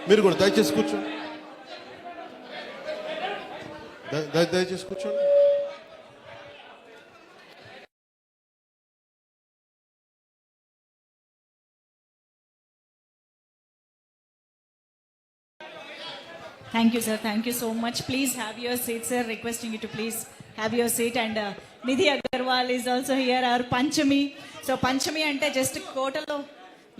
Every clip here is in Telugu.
మీరు కూడా దయచేసి కూర్చోండి, దయచేసి కూర్చోండి. Thank you, sir. Thank you so much. Please have your seat, sir. Requesting you to please have your seat. And Nidhi Agarwal is also here. Our Panchami. So Panchami ante just kotalo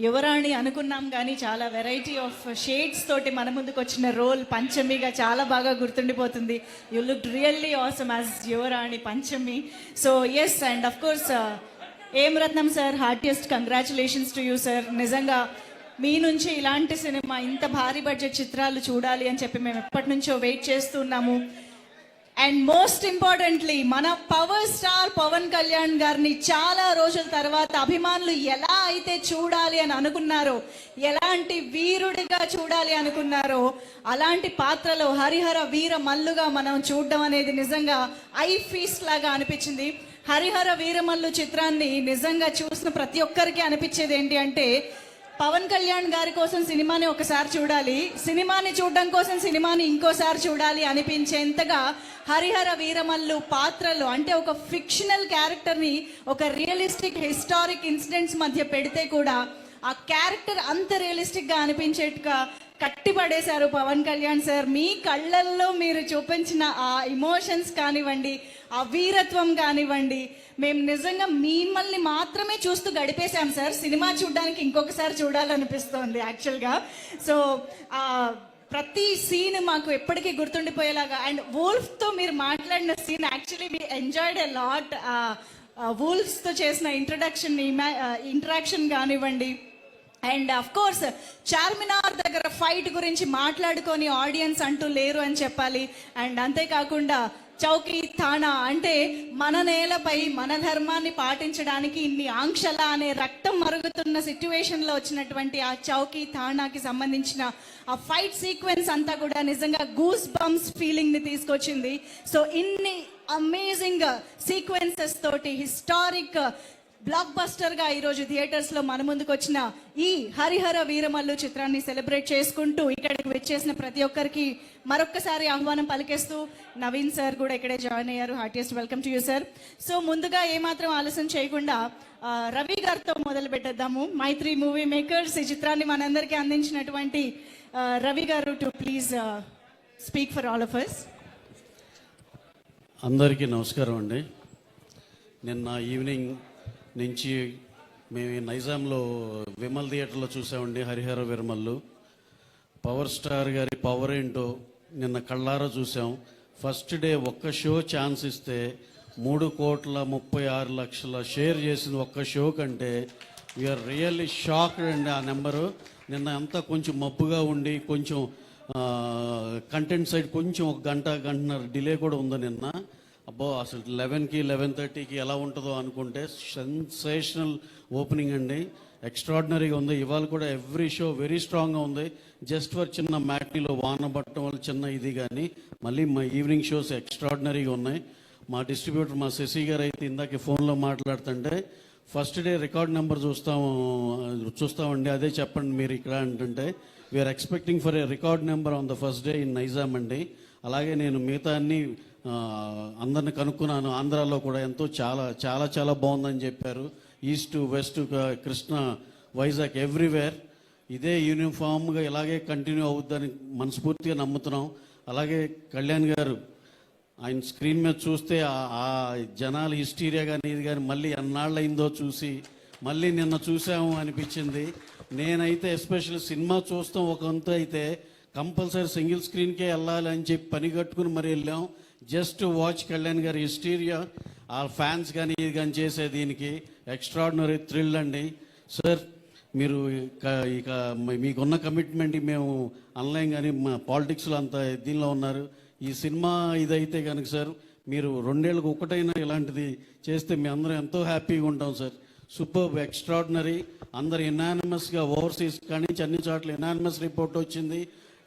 యువరాణి అనుకున్నాం కానీ చాలా వెరైటీ ఆఫ్ షేడ్స్ తోటి మన ముందుకు వచ్చిన రోల్ పంచమిగా చాలా బాగా గుర్తుండిపోతుంది. You look really awesome as యువరాణి Panchami. So yes, and of course AM Rathnam sir, heartiest congratulations to you sir. నిజంగా మీ నుంచి ఇలాంటి సినిమా, ఇంత భారీ బడ్జెట్ చిత్రాలు చూడాలి అని చెప్పి మేము ఎప్పటి నుంచో వెయిట్ చేస్తున్నాము. అండ్ మోస్ట్ ఇంపార్టెంట్లీ మన పవర్ స్టార్ పవన్ కళ్యాణ్ గారిని చాలా రోజుల తర్వాత అభిమానులు ఎలా అయితే చూడాలి అని అనుకున్నారో, ఎలాంటి వీరుడిగా చూడాలి అనుకున్నారో, అలాంటి పాత్రలో హరిహర వీర మల్లుగా మనం చూడడం అనేది నిజంగా ఐ ఫీస్ట్ లాగా అనిపించింది. హరిహర వీరమల్లు చిత్రాన్ని నిజంగా చూసిన ప్రతి ఒక్కరికి అనిపించేది ఏంటి అంటే, పవన్ కళ్యాణ్ గారి కోసం సినిమాని ఒకసారి చూడాలి, సినిమాని చూడడం కోసం సినిమాని ఇంకోసారి చూడాలి అనిపించేంతగా హరిహర వీరమల్లు పాత్రలో, అంటే ఒక ఫిక్షనల్ క్యారెక్టర్ని ఒక రియలిస్టిక్ హిస్టారిక్ ఇన్సిడెంట్స్ మధ్య పెడితే కూడా ఆ క్యారెక్టర్ అంత రియలిస్టిక్గా అనిపించేట్టుగా కట్టిపడేశారు పవన్ కళ్యాణ్ సార్. మీ కళ్ళల్లో మీరు చూపించిన ఆ ఇమోషన్స్ కానివ్వండి, ఆ వీరత్వం కానివ్వండి, మేము నిజంగా మిమ్మల్ని మాత్రమే చూస్తూ గడిపేశాం సార్. సినిమా చూడడానికి ఇంకొకసారి చూడాలనిపిస్తోంది యాక్చువల్గా. సో ప్రతి సీన్ మాకు ఎప్పటికీ గుర్తుండిపోయేలాగా. అండ్ వూల్ఫ్తో మీరు మాట్లాడిన scene actually we enjoyed a lot. వూల్ఫ్స్తో చేసిన ఇంటరాక్షన్ కానివ్వండి, అండ్ అఫ్ కోర్స్ చార్మినార్ దగ్గర ఫైట్ గురించి మాట్లాడుకొని ఆడియన్స్ అంటూ లేరు అని చెప్పాలి. అండ్ అంతేకాకుండా చౌకీ థానా, అంటే మన నేలపై మన ధర్మాన్ని పాటించడానికి ఇన్ని ఆంక్షల అనే రక్తం మరుగుతున్న సిట్యువేషన్లో వచ్చినటువంటి ఆ చౌకీ థానాకి సంబంధించిన ఆ ఫైట్ సీక్వెన్స్ అంతా కూడా నిజంగా గూస్ బంప్స్ ఫీలింగ్ని తీసుకొచ్చింది. సో ఇన్ని అమేజింగ్ సీక్వెన్సెస్ తోటి హిస్టారిక్ బ్లాక్ బస్టర్గా ఈరోజు థియేటర్స్లో మన ముందుకు వచ్చిన ఈ హరిహర వీరమల్లు చిత్రాన్ని సెలబ్రేట్ చేసుకుంటూ ఇక్కడికి వచ్చేసిన ప్రతి ఒక్కరికి మరొక్కసారి ఆహ్వానం పలికేస్తూ, నవీన్ సార్ కూడా ఇక్కడే జాయిన్ అయ్యారు. Heartiest welcome to you sir. So ముందుగా ఏమాత్రం ఆలస్యం చేయకుండా రవి గారితో మొదలు పెట్టేద్దాము. మైత్రి మూవీ మేకర్స్ ఈ చిత్రాన్ని మనందరికీ అందించినటువంటి Ravi garu to please speak for all of us. అందరికీ నమస్కారం అండి. నిన్న ఈవినింగ్ నుంచి మేము నైజాంలో విమల్ థియేటర్లో చూసామండి హరిహర వీరమల్లు. పవర్ స్టార్ గారి పవర్ ఏంటో నిన్న కళ్ళారా చూసాం. ఫస్ట్ డే ఒక్క షో ఛాన్స్ ఇస్తే 3,36,00,000 షేర్ చేసింది ఒక్క షో కంటే. వీఆర్ రియల్లీ షాక్డ్ అండి ఆ నెంబరు. నిన్న అంతా కొంచెం మబ్బుగా ఉండి కొంచెం కంటెంట్ సైడ్ కొంచెం ఒక గంటన్నర డిలే కూడా ఉంది నిన్న. అబ్బో అసలు 11కి 11:30కి ఎలా ఉంటుందో అనుకుంటే సెన్సేషనల్ ఓపెనింగ్ అండి. ఎక్స్ట్రాడినరీగా ఉంది. ఇవాళ కూడా ఎవ్రీ షో వెరీ స్ట్రాంగ్గా ఉంది. జస్ట్ ఫర్ చిన్న మ్యాట్నీలో వాన పట్టడం వల్ల చిన్న ఇది, కానీ మళ్ళీ మా ఈవినింగ్ షోస్ ఎక్స్ట్రాడినరీగా ఉన్నాయి. మా డిస్ట్రిబ్యూటర్ మా శశి గారు అయితే ఇందాక ఫోన్లో మాట్లాడుతుంటే ఫస్ట్ డే రికార్డ్ నెంబర్ చూస్తామండి, అదే చెప్పండి మీరు ఇక్కడ అంటుంటే we're expecting for a record number on the first day in Nizam అండి. అలాగే నేను మిగతా అన్ని అందరిని కనుక్కున్నాను. ఆంధ్రాలో కూడా ఎంతో చాలా చాలా చాలా బాగుందని చెప్పారు. East west Krishna Vizag everywhere ఇదే యూనిఫామ్గా ఇలాగే కంటిన్యూ అవుద్దని మనస్ఫూర్తిగా నమ్ముతున్నాం. అలాగే కళ్యాణ్ గారు ఆయన స్క్రీన్ మీద చూస్తే ఆ జనాల హిస్టీరియా కానీ ఇది కానీ మళ్ళీ ఎన్నాళ్ళు అయిందో చూసి మళ్ళీ నిన్న చూసాము అనిపించింది. నేనైతే ఎస్పెషల్లీ సినిమా చూస్తాం ఒక వంతు అయితే కంపల్సరీ సింగిల్ స్క్రీన్కే వెళ్ళాలి అని చెప్పి పని కట్టుకుని మరి వెళ్ళాం. జస్ట్ వాచ్ కళ్యాణ్ గారి హిస్టీరియా, ఆ ఫ్యాన్స్ కానీ ఇది కానీ చేసే దీనికి ఎక్స్ట్రాడినరీ థ్రిల్ అండి. సార్ మీరు ఇక మీకున్న కమిట్మెంట్ మేము ఆన్లైన్ కానీ మా పాలిటిక్స్లో అంత దీనిలో ఉన్నారు. ఈ సినిమా ఇదైతే కనుక సార్ మీరు 2 ఏళ్ళకు ఒకటైనా ఇలాంటిది చేస్తే మేము అందరం ఎంతో హ్యాపీగా ఉంటాం సార్. Super, extraordinary. అందరు ఎనానిమస్గా ఓవర్సీస్ కానీ అన్ని చోట్ల ఎనానిమస్ రిపోర్ట్ వచ్చింది.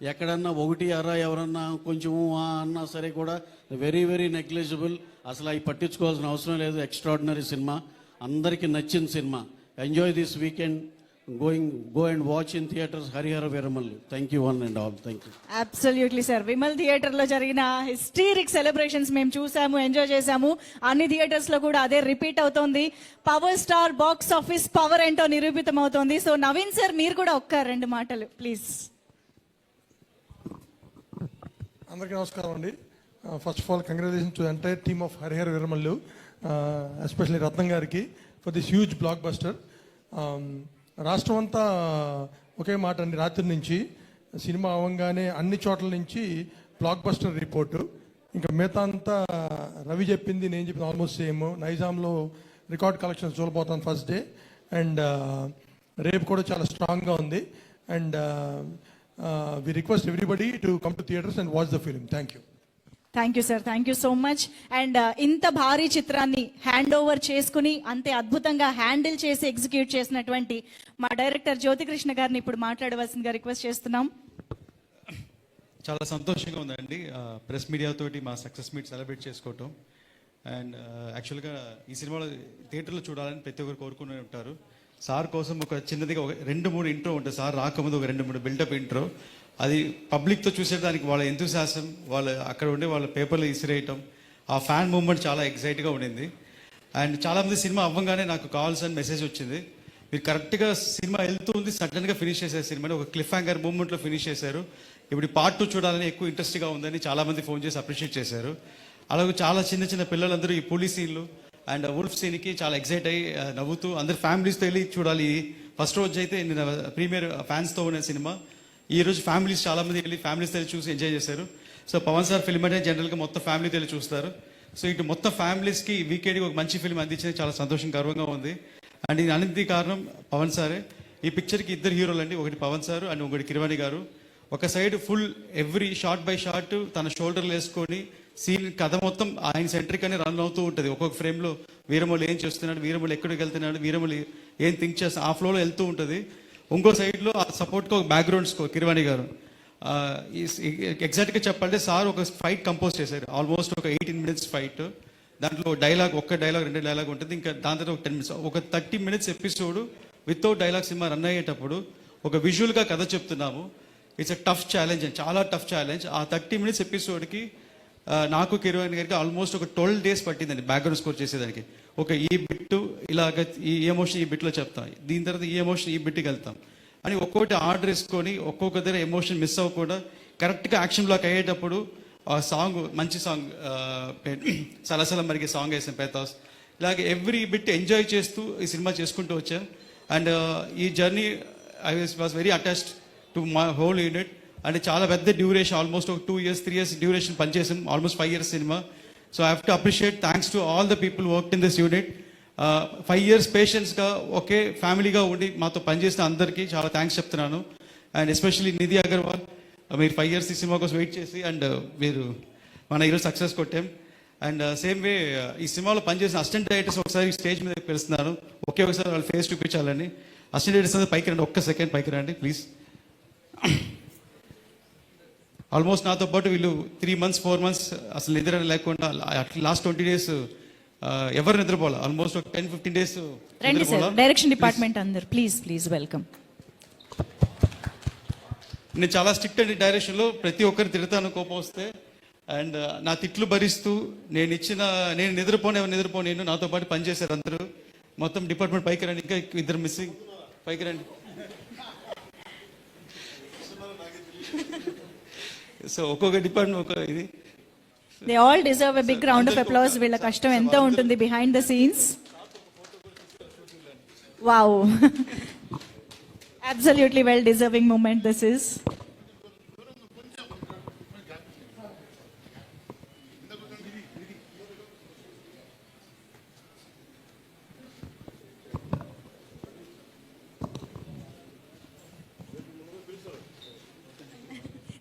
ఎక్కడన్నా ఒకటి అరా ఎవరన్నా కొంచెం అన్నా సరే కూడా వెరీ వెరీ నెగ్లిజిబుల్. అసలు అవి పట్టించుకోవాల్సిన అవసరం లేదు. ఎక్స్ట్రాడినరీ సినిమా, అందరికీ నచ్చిన cinema. Enjoy this weekend go and watch in theaters Harihara Viramallu. Thank you one and all. Thank you. Absolutely sir. Vimal theatre లో జరిగిన హిస్టీరిక్ సెలబ్రేషన్స్ మేము చూసాము, ఎంజాయ్ చేసాము. అన్ని థియేటర్స్ లో కూడా అదే రిపీట్ అవుతోంది. Power star box office power ఏంటో నిరూపితం అవుతోంది. సో నవీన్ సార్, మీరు కూడా ఒక్క 2 మాటలు ప్లీజ్. అందరికీ నమస్కారం అండి. First of all congratulation to entire team of Hari Hara Veera Mallu, especially Rathnam గారికి for this huge blockbuster. రాష్ట్రం అంతా ఒకే మాట అండి, రాత్రి నుంచి సినిమా అవ్వగానే అన్ని చోట్ల నుంచి బ్లాక్ బస్టర్ రిపోర్టు. ఇంకా మిగతా అంతా రవి చెప్పింది, నేను చెప్పింది ఆల్మోస్ట్ సేమ్. నైజాంలో రికార్డ్ కలెక్షన్స్ చూడబోతాను ఫస్ట్ డే, అండ్ రేపు కూడా చాలా స్ట్రాంగ్గా ఉంది. And we request everybody to come to theatres and watch the film. Thank you. Thank you sir, thank you so much. And ఇంత భారీ చిత్రాన్ని హ్యాండ్ ఓవర్ చేసుకుని అంతే అద్భుతంగా హ్యాండిల్ చేసి ఎగ్జిక్యూట్ చేసినటువంటి మా డైరెక్టర్ జ్యోతికృష్ణ గారిని ఇప్పుడు మాట్లాడవలసిందిగా రిక్వెస్ట్ చేస్తున్నాం. చాలా సంతోషంగా ఉందండి ప్రెస్ మీడియా తోటి మా సక్సెస్ మీట్ సెలబ్రేట్ చేసుకోవటం. అండ్ యాక్చువల్గా ఈ సినిమాలో థియేటర్లో చూడాలని ప్రతి ఒక్కరు కోరుకునే ఉంటారు. సార్ కోసం ఒక చిన్నదిగా ఒక 2-3 ఇంట్రో ఉంటుంది. సార్ రాకముందు ఒక 2-3 బిల్డప్ ఇంట్రో. అది పబ్లిక్తో చూసేదానికి వాళ్ళ ఎంతూసియాసం, వాళ్ళు అక్కడ ఉండే వాళ్ళ పేపర్లు ఇసిరేయటం, ఆ ఫ్యాన్ మూవ్మెంట్ చాలా ఎక్సైట్గా ఉండింది. అండ్ చాలామంది సినిమా అవ్వగానే నాకు కాల్స్ అండ్ మెసేజ్ వచ్చింది, మీరు కరెక్ట్గా సినిమా వెళ్తూ ఉంది సడన్గా ఫినిష్ చేశారు సినిమాని, ఒక క్లిఫ్ హ్యాంగర్ మూవ్మెంట్లో ఫినిష్ చేశారు. ఇప్పుడు పార్ట్ 2 చూడాలని ఎక్కువ ఇంట్రెస్ట్గా ఉందని చాలామంది ఫోన్ చేసి అప్రిషియేట్ చేశారు. అలాగే చాలా చిన్న చిన్న పిల్లలందరూ ఈ పులి సీన్లు అండ్ వుల్ఫ్ సీన్కి చాలా ఎక్సైట్ అయ్యి నవ్వుతూ అందరు ఫ్యామిలీస్తో వెళ్ళి చూడాలి. ఫస్ట్ రోజు అయితే నేను ప్రీమియర్ ఫ్యాన్స్తో ఉన్న సినిమా, ఈ రోజు ఫ్యామిలీస్ చాలామంది వెళ్ళి ఫ్యామిలీస్తో వెళ్ళి చూసి ఎంజాయ్ చేశారు. సో పవన్ సార్ ఫిల్మ్ అంటే జనరల్గా మొత్తం ఫ్యామిలీతో వెళ్ళి చూస్తారు. సో ఇటు మొత్తం ఫ్యామిలీస్కి వీకెండ్కి ఒక మంచి ఫిల్మ్ అందించింది చాలా సంతోషం, గర్వంగా ఉంది. అండ్ ఇది అన్నింటి కారణం పవన్ సారే. ఈ పిక్చర్కి 2 హీరోలు అండి, ఒకటి పవన్ సార్ అండ్ ఒకటి కిరవాణి గారు. ఒక side full every shot by shot తన షోల్డర్లు వేసుకొని సీన్ కథ మొత్తం ఆయన సెంట్రిక్ అని రన్ అవుతూ ఉంటుంది. ఒక్కొక్క ఫ్రేమ్లో వీరమల్లు ఏం చేస్తున్నాడు, వీరమల్లు ఎక్కడికి వెళ్తున్నాడు, వీరమల్లు ఏం థింక్ చేస్తా ఆ ఫ్లోలో వెళ్తూ ఉంటుంది. ఇంకో సైడ్లో ఆ సపోర్ట్గా ఒక బ్యాక్గ్రౌండ్ స్కోర్ కిరవాణి గారు. ఎగ్జాక్ట్గా చెప్పాలంటే సార్ ఒక ఫైట్ కంపోజ్ చేశారు, ఆల్మోస్ట్ ఒక 18 minutes ఫైట్. దాంట్లో డైలాగ్, ఒక్క డైలాగ్ 2 డైలాగ్ ఉంటుంది. ఇంకా దాని తర్వాత ఒక 10 minutes, ఒక 30 minutes episode without dialogue cinema run అయ్యేటప్పుడు ఒక విజువల్గా కథ చెప్తున్నాము. It's a tough challenge and చాలా టఫ్ ఛాలెంజ్. ఆ 30 minutes ఎపిసోడ్కి నాకు కిరవాణి గారికి ఆల్మోస్ట్ ఒక 12 days పట్టిందండి బ్యాక్గ్రౌండ్ స్కోర్ చేసేదానికి. ఒక ఈ బిట్ ఇలాగ ఈ ఎమోషన్ ఈ బిట్లో చెప్తాం, దీని తర్వాత ఈ ఎమోషన్ ఈ బిట్కి వెళ్తాం అని ఒక్కొక్కటి ఆర్డర్ వేసుకొని ఒక్కొక్క దగ్గర ఎమోషన్ మిస్ అవ్వకుండా కరెక్ట్గా యాక్షన్ బ్లాక్ అయ్యేటప్పుడు ఆ సాంగ్, మంచి సాంగ్ సలసల మరిగే సాంగ్ వేసాం పేతాస్. ఇలాగే ఎవ్రీ బిట్ ఎంజాయ్ చేస్తూ ఈ సినిమా చేసుకుంటూ వచ్చాం. అండ్ ఈ journey I was very attached to my whole unit. అంటే చాలా పెద్ద డ్యూరేషన్, ఆల్మోస్ట్ ఒక 2 years 3 years డ్యూరేషన్ పనిచేసాం, ఆల్మోస్ట్ 5 years సినిమా. So I have to appreciate, thanks to all the people worked in this unit. 5 years పేషెన్స్గా ఒకే ఫ్యామిలీగా ఉండి మాతో పనిచేసిన అందరికీ చాలా థ్యాంక్స్ చెప్తున్నాను. అండ్ ఎస్పెషల్లీ నిధి అగర్వాల్, మీరు 5 years ఈ సినిమా కోసం వెయిట్ చేసి అండ్ మీరు మన ఈరోజు సక్సెస్ కొట్టాం. అండ్ సేమ్ వే ఈ సినిమాలో పనిచేసిన అసిస్టెంట్ డైరెక్టర్స్ ఒకసారి స్టేజ్ మీద పిలుస్తున్నాను, ఒకే ఒకసారి వాళ్ళ ఫేస్ చూపించాలని. అసిస్టెంట్ డైరెక్టర్స్ పైకి రండి, ఒక్క సెకండ్ పైకి రండి ప్లీజ్. ఆల్మోస్ట్ నాతో పాటు వీళ్ళు 3 months 4 months అసలు నిద్ర లేకుండా లాస్ట్ 20 days ఎవరు నిద్రపోవాలి, ఆల్మోస్ట్ ఒక 10-15 days. రండి సార్, డైరెక్షన్ డిపార్ట్మెంట్ అందరు ప్లీజ్ వెల్కమ్. నేను చాలా స్ట్రిక్ట్ అండి డైరెక్షన్లో, ప్రతి ఒక్కరు తిడతాను కోపం వస్తే. అండ్ నా తిట్లు భరిస్తూ నేను నిద్రపోను నాతో పాటు పనిచేశారు అందరూ. మొత్తం డిపార్ట్మెంట్ పైకి రండి, ఇంకా 2 మిస్సింగ్, పైకి రండి. సో ఒక్కొక్క డిపార్ట్మెంట్ ఒక ఇది. They all deserve a big round of applause. వీళ్ళ కష్టం ఎంత ఉంటుంది behind the scenes. Wow. Absolutely well deserving moment this is.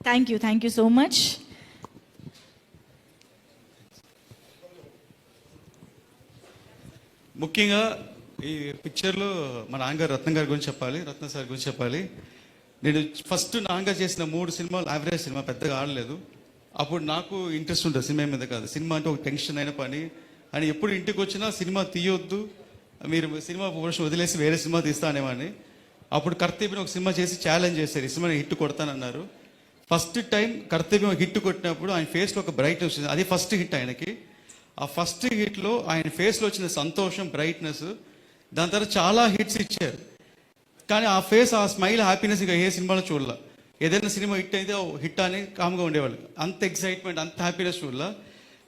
Thank you so much. ముఖ్యంగా ఈ పిక్చర్లో మా నాన్నగారు రత్నం గారి గురించి చెప్పాలి, రత్న సార్ గురించి చెప్పాలి. నేను ఫస్ట్ నాన్నగారు చేసిన 3 సినిమాలు యావరేజ్ సినిమా, పెద్దగా ఆడలేదు. అప్పుడు నాకు ఇంట్రెస్ట్ ఉంటుంది సినిమా మీద కాదు, సినిమా అంటే ఒక టెన్షన్ అయిన పని అని. ఎప్పుడు ఇంటికి వచ్చినా సినిమా తీయొద్దు, మీరు సినిమా ప్రొఫెషన్ వదిలేసి వేరే సినిమా తీస్తా అనేవాడిని. అప్పుడు కర్తవ్యం ఒక సినిమా చేసి ఛాలెంజ్ చేశారు, ఈ సినిమా హిట్ కొడతానన్నారు. ఫస్ట్ టైం కర్తవ్యం హిట్ కొట్టినప్పుడు ఆయన ఫేస్లో ఒక బ్రైట్నెస్ వచ్చింది. అది ఫస్ట్ హిట్ ఆయనకి. ఆ ఫస్ట్ హిట్లో ఆయన ఫేస్లో వచ్చిన సంతోషం, బ్రైట్నెస్, దాని తర్వాత చాలా హిట్స్ ఇచ్చారు. కానీ ఆ ఫేస్, ఆ స్మైల్, హ్యాపీనెస్ ఇంకా ఏ సినిమాలో చూడాల. ఏదైనా సినిమా హిట్ అయితే హిట్ అని కామ్గా ఉండేవాళ్ళు. అంత ఎక్సైట్మెంట్, అంత హ్యాపీనెస్ చూడాల.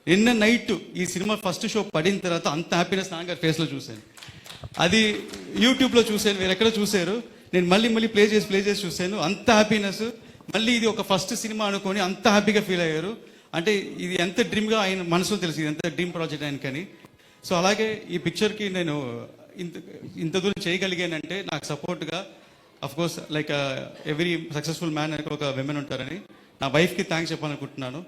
నిన్న నైట్ ఈ సినిమా ఫస్ట్ షో పడిన తర్వాత అంత హ్యాపీనెస్ నాన్నగారి ఫేస్లో చూశాను. అది యూట్యూబ్లో చూశాను, మీరు ఎక్కడ చూశారు, నేను మళ్ళీ ప్లే చేసి చూశాను. అంత హ్యాపీనెస్. మళ్ళీ ఇది ఒక ఫస్ట్ సినిమా అనుకొని అంత హ్యాపీగా ఫీల్ అయ్యారు. అంటే ఇది ఎంత డ్రీమ్గా ఆయన మనసులో తెలుసు, ఇది ఎంత డ్రీమ్ ప్రాజెక్ట్ ఆయనకని. సో అలాగే ఈ పిక్చర్కి నేను ఇంత దూరం చేయగలిగానంటే నాకు సపోర్ట్గా course like every successful man అని ఒక విమెన్ ఉంటారని నా వైఫ్కి థ్యాంక్స్ చెప్పాలనుకుంటున్నాను.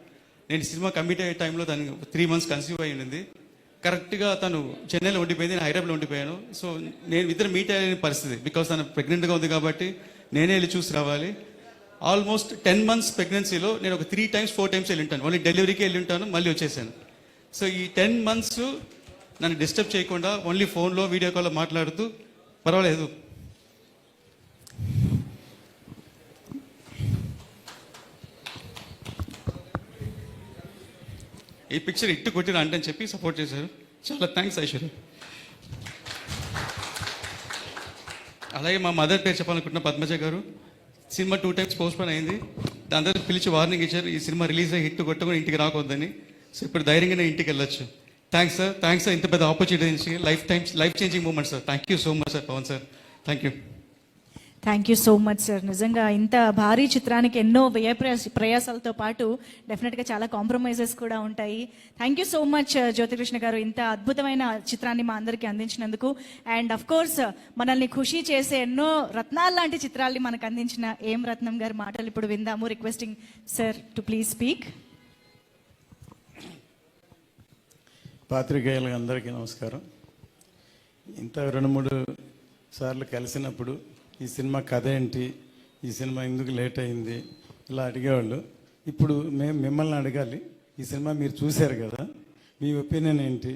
నేను సినిమా కమిట్ అయ్యే టైంలో తను 3 months కన్సీవ్ అయి ఉంది. కరెక్ట్గా తను చెన్నైలో ఉండిపోయింది, నేను హైదరాబాద్లో ఉండిపోయాను. సో నేను ఇద్దరు మీట్ అయ్యే పరిస్థితి, బికాస్ తను ప్రెగ్నెంట్గా ఉంది కాబట్టి నేనే వెళ్ళి చూసి రావాలి. ఆల్మోస్ట్ 10 months ప్రెగ్నెన్సీలో నేను ఒక 3 times 4 times వెళ్ళి ఉంటాను. ఓన్లీ డెలివరీకి వెళ్ళి ఉంటాను, మళ్ళీ వచ్చేసాను. సో ఈ 10 months నన్ను డిస్టర్బ్ చేయకుండా ఓన్లీ ఫోన్లో వీడియో కాల్లో మాట్లాడుతూ పర్వాలేదు. ఈ పిక్చర్ ఇట్టు కొట్టిన అంటని చెప్పి సపోర్ట్ చేశారు. చాలా థ్యాంక్స్ ఐశ్వర్య. అలాగే మా మదర్ పేరు చెప్పాలనుకుంటున్న పద్మజ గారు. సినిమా 2 times పోస్ట్పోన్ అయింది. దాని తర్వాత పిలిచి వార్నింగ్ ఇచ్చారు, ఈ సినిమా రిలీజ్ అయ్యి హిట్ కొట్టుకొని ఇంటికి రాకొద్దని. సో ఇప్పుడు ధైర్యంగా నేను ఇంటికి వెళ్ళొచ్చు. థ్యాంక్స్ సార్, ఇంత పెద్ద opportunity, life changing moment sir. Thank you so much sir, Pawan sir. Thank you. Thank you so much sir. నిజంగా ఇంత భారీ చిత్రానికి ఎన్నో ప్రయాసాలతో పాటు డెఫినెట్గా చాలా కాంప్రమైజెస్ కూడా ఉంటాయి. Thank you so much Jyothi Krishna గారు, ఇంత అద్భుతమైన చిత్రాన్ని మా అందరికీ అందించినందుకు. అండ్ అఫ్ కోర్స్ మనల్ని ఖుషి చేసే ఎన్నో రత్నాలు లాంటి చిత్రాల్ని మనకు అందించిన ఏం రత్నం గారి మాటలు ఇప్పుడు విందాము. Requesting sir to please speak. పాత్రికేయులకు అందరికీ నమస్కారం. ఇంత 2-3 సార్లు కలిసినప్పుడు ఈ సినిమా కథ ఏంటి, ఈ సినిమా ఎందుకు లేట్ అయింది ఇలా అడిగేవాళ్ళు. ఇప్పుడు మేము మిమ్మల్ని అడగాలి, ఈ సినిమా మీరు చూశారు కదా, మీ ఒపీనియన్ ఏంటి,